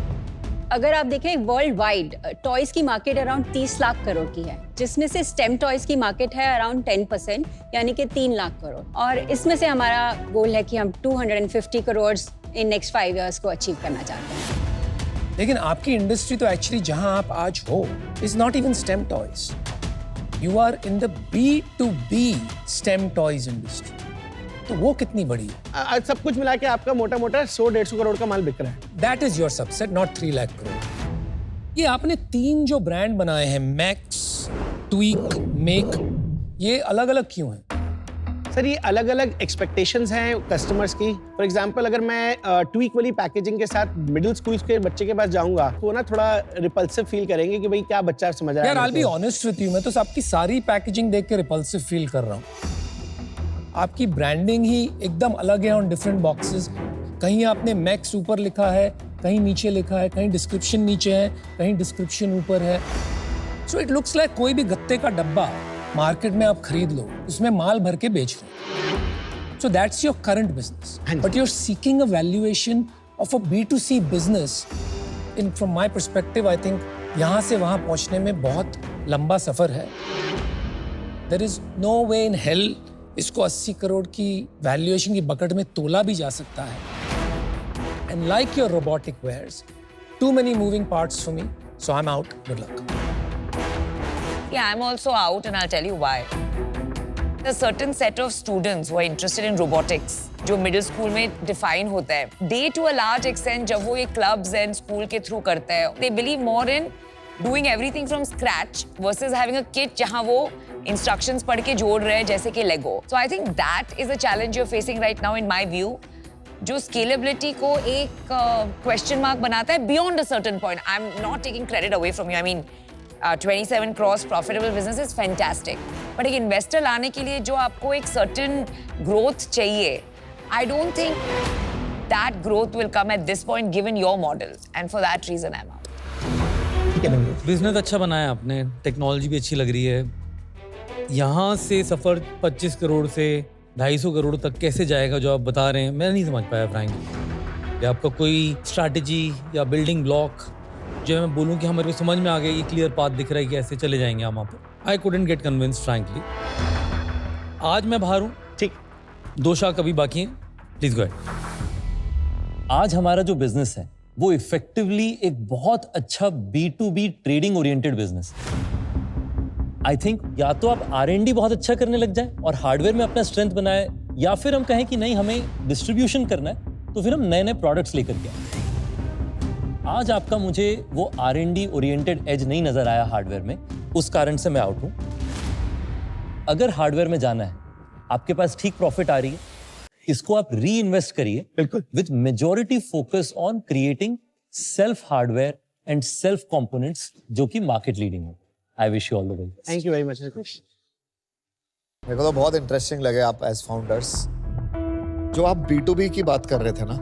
अगर आप देखें वर्ल्ड वाइड टॉयज की मार्केट अराउंड 30 लाख करोड़ की है, जिसमें से स्टेम टॉयज की मार्केट है अराउंड 10% यानी कि 3 लाख करोड़। और इसमें से हमारा गोल है कि हम 250 करोड़ इन नेक्स्ट 5 इयर्स को अचीव करना चाहते हैं। लेकिन आपकी इंडस्ट्री तो एक्चुअली जहां आप आज हो is not even STEM toys. You are in the B2B STEM toys industry. तो वो कितनी बड़ी है? सब कुछ मिला के आपका मोटा मोटा 100-150 करोड़ का माल बिक रहा है। That is your subset, not 3 lakh crore. ये आपने 3 जो ब्रांड बनाए हैं, मैक्स, ट्वीक, मेक, ये अलग अलग क्यों हैं? सर ये अलग अलग एक्सपेक्टेशंस हैं कस्टमर्स की। फॉर एग्जांपल अगर मैं ट्वीक वाली पैकेजिंग के साथ मिडिल स्कूल के बच्चे के पास जाऊंगा तो वो ना थोड़ा रिपल्सिव फील करेंगे कि भाई क्या बच्चा समझ रहा है। यार, I'll be honest with you, मैं तो आपकी सारी पैकेजिंग देख के रिपल्सिव फील कर रहा हूँ। आपकी ब्रांडिंग ही एकदम अलग है ऑन डिफरेंट बॉक्सेस। कहीं आपने मैक्स ऊपर लिखा है, कहीं नीचे लिखा है, कहीं डिस्क्रिप्शन नीचे है, कहीं डिस्क्रिप्शन ऊपर है। सो इट लुक्स लाइक कोई भी गत्ते का डब्बा मार्केट में आप खरीद लो, उसमें माल भर के बेच लो। So that's your current business, but you are seeking a valuation of a B2C business. In from my perspective I think यहाँ से वहाँ पहुँचने में बहुत लंबा सफर है। There is no way in hell इसको 80 करोड़ की वैल्यूएशन की बकेट में तोला भी जा सकता है। And like your robotic wares, too many moving parts for me, so I'm out. Good luck. Yeah, I'm also out and I'll tell you why. There's a certain set of students who are interested in robotics, जो middle school में define होता है. They to a large extent जब वो ये clubs and school के through करते हैं, they believe more in doing everything from scratch versus having a kit जहाँ वो instructions पढ़ के जोड़ रहे हैं जैसे कि Lego. So I think that is a challenge you're facing right now in my view. जो scalability को एक question mark बनाता है beyond a certain point. I'm not taking credit away from you. I mean, 27 crores profitable business is fantastic. But एक investor लाने के लिए जो आपको एक certain growth चाहिए, I don't think that growth will come at this point given your model. And for that reason, I'm out. Business अच्छा बनाया आपने, टेक्नोलॉजी भी अच्छी लग रही है। यहाँ से सफर 25 करोड़ से 250 करोड़ तक कैसे जाएगा जो आप बता रहे हैं, मैं नहीं समझ पाया फ्रैंकली। या आपका कोई स्ट्रैटेजी या बिल्डिंग ब्लॉक जो मैं बोलूँ कि हमारे को समझ में आ गया, ये क्लियर पाथ दिख रहा है कि ऐसे चले जाएंगे हम वहाँ पर। I couldn't get convinced frankly. आज मैं बाहर हूँ, ठीक। 2 शाख अभी बाकी हैं, प्लीज गो अहेड। आज हमारा जो बिजनेस है वो इफेक्टिवली एक बहुत अच्छा B2B ट्रेडिंग ओरिएंटेड बिजनेस है। आई थिंक या तो आप R&D बहुत अच्छा करने लग जाए और हार्डवेयर में अपना स्ट्रेंथ बनाए, या फिर हम कहें कि नहीं हमें डिस्ट्रीब्यूशन करना है तो फिर हम नए नए प्रोडक्ट्स लेकर के आए। आज आपका मुझे वो R&D ओरिएंटेड एज नहीं नजर आया हार्डवेयर में, उस कारण से मैं आउट हूं। अगर हार्डवेयर में जाना है, आपके पास ठीक प्रॉफिट आ रही है, इसको आप री इन्वेस्ट करिए, बिल्कुल, with majority focus on creating self hardware and self components जो कि मार्केट लीडिंग हो। I wish you all the best. Thank you very much Ritesh. मेरे को तो बहुत इंटरेस्टिंग लगे आप एज फाउंडर्स। जो आप B2B की बात कर रहे थे ना,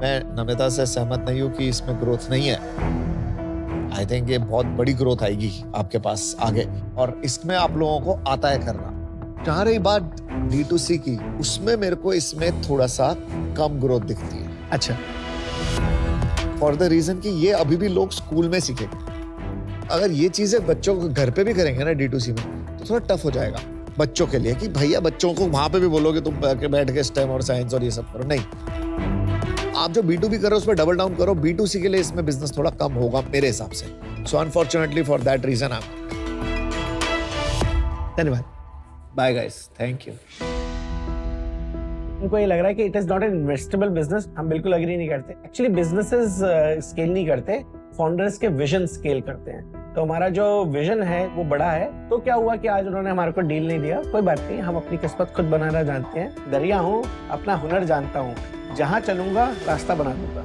मैं नमिता से सहमत नहीं हूँ कि इसमें ग्रोथ नहीं है। आई थिंक ये बहुत बड़ी ग्रोथ आएगी आपके पास आगे, और इसमें आप लोगों को आता है करना। जहाँ रही बात D2C की, उसमें मेरे को इसमें थोड़ा सा कम ग्रोथ दिखती है। अच्छा, फॉर द रीजन कि ये अभी भी लोग स्कूल में सीखेंगे। अगर ये चीजें बच्चों को घर पे भी करेंगे ना D2C में, तो थोड़ा टफ हो जाएगा बच्चों के लिए कि भैया बच्चों को वहां पे भी बोलोगे तुम बैठ के स्टेम और साइंस और ये सब करो। नहीं, आप जो B2B करो उस पर डबल डाउन करो। B2C के लिए इसमें बिजनेस थोड़ा कम होगा मेरे हिसाब से। So unfortunately for that reason आप धन्यवाद। Bye guys, thank you. उनको ये लग रहा है कि it is not an investable business. हम बिल्कुल अग्री नहीं करते। एक्चुअली बिजनेसेस स्केल नहीं करते, फाउंडर्स के विजन स्केल करते हैं। तो हमारा जो विजन है वो बड़ा है। तो क्या हुआ कि आज उन्होंने हमारे को डील नहीं दिया, कोई बात नहीं, हम अपनी किस्मत खुद बनाना जानते हैं। दरिया हूँ, अपना हुनर जानता हूँ, जहाँ चलूंगा रास्ता बना दूंगा।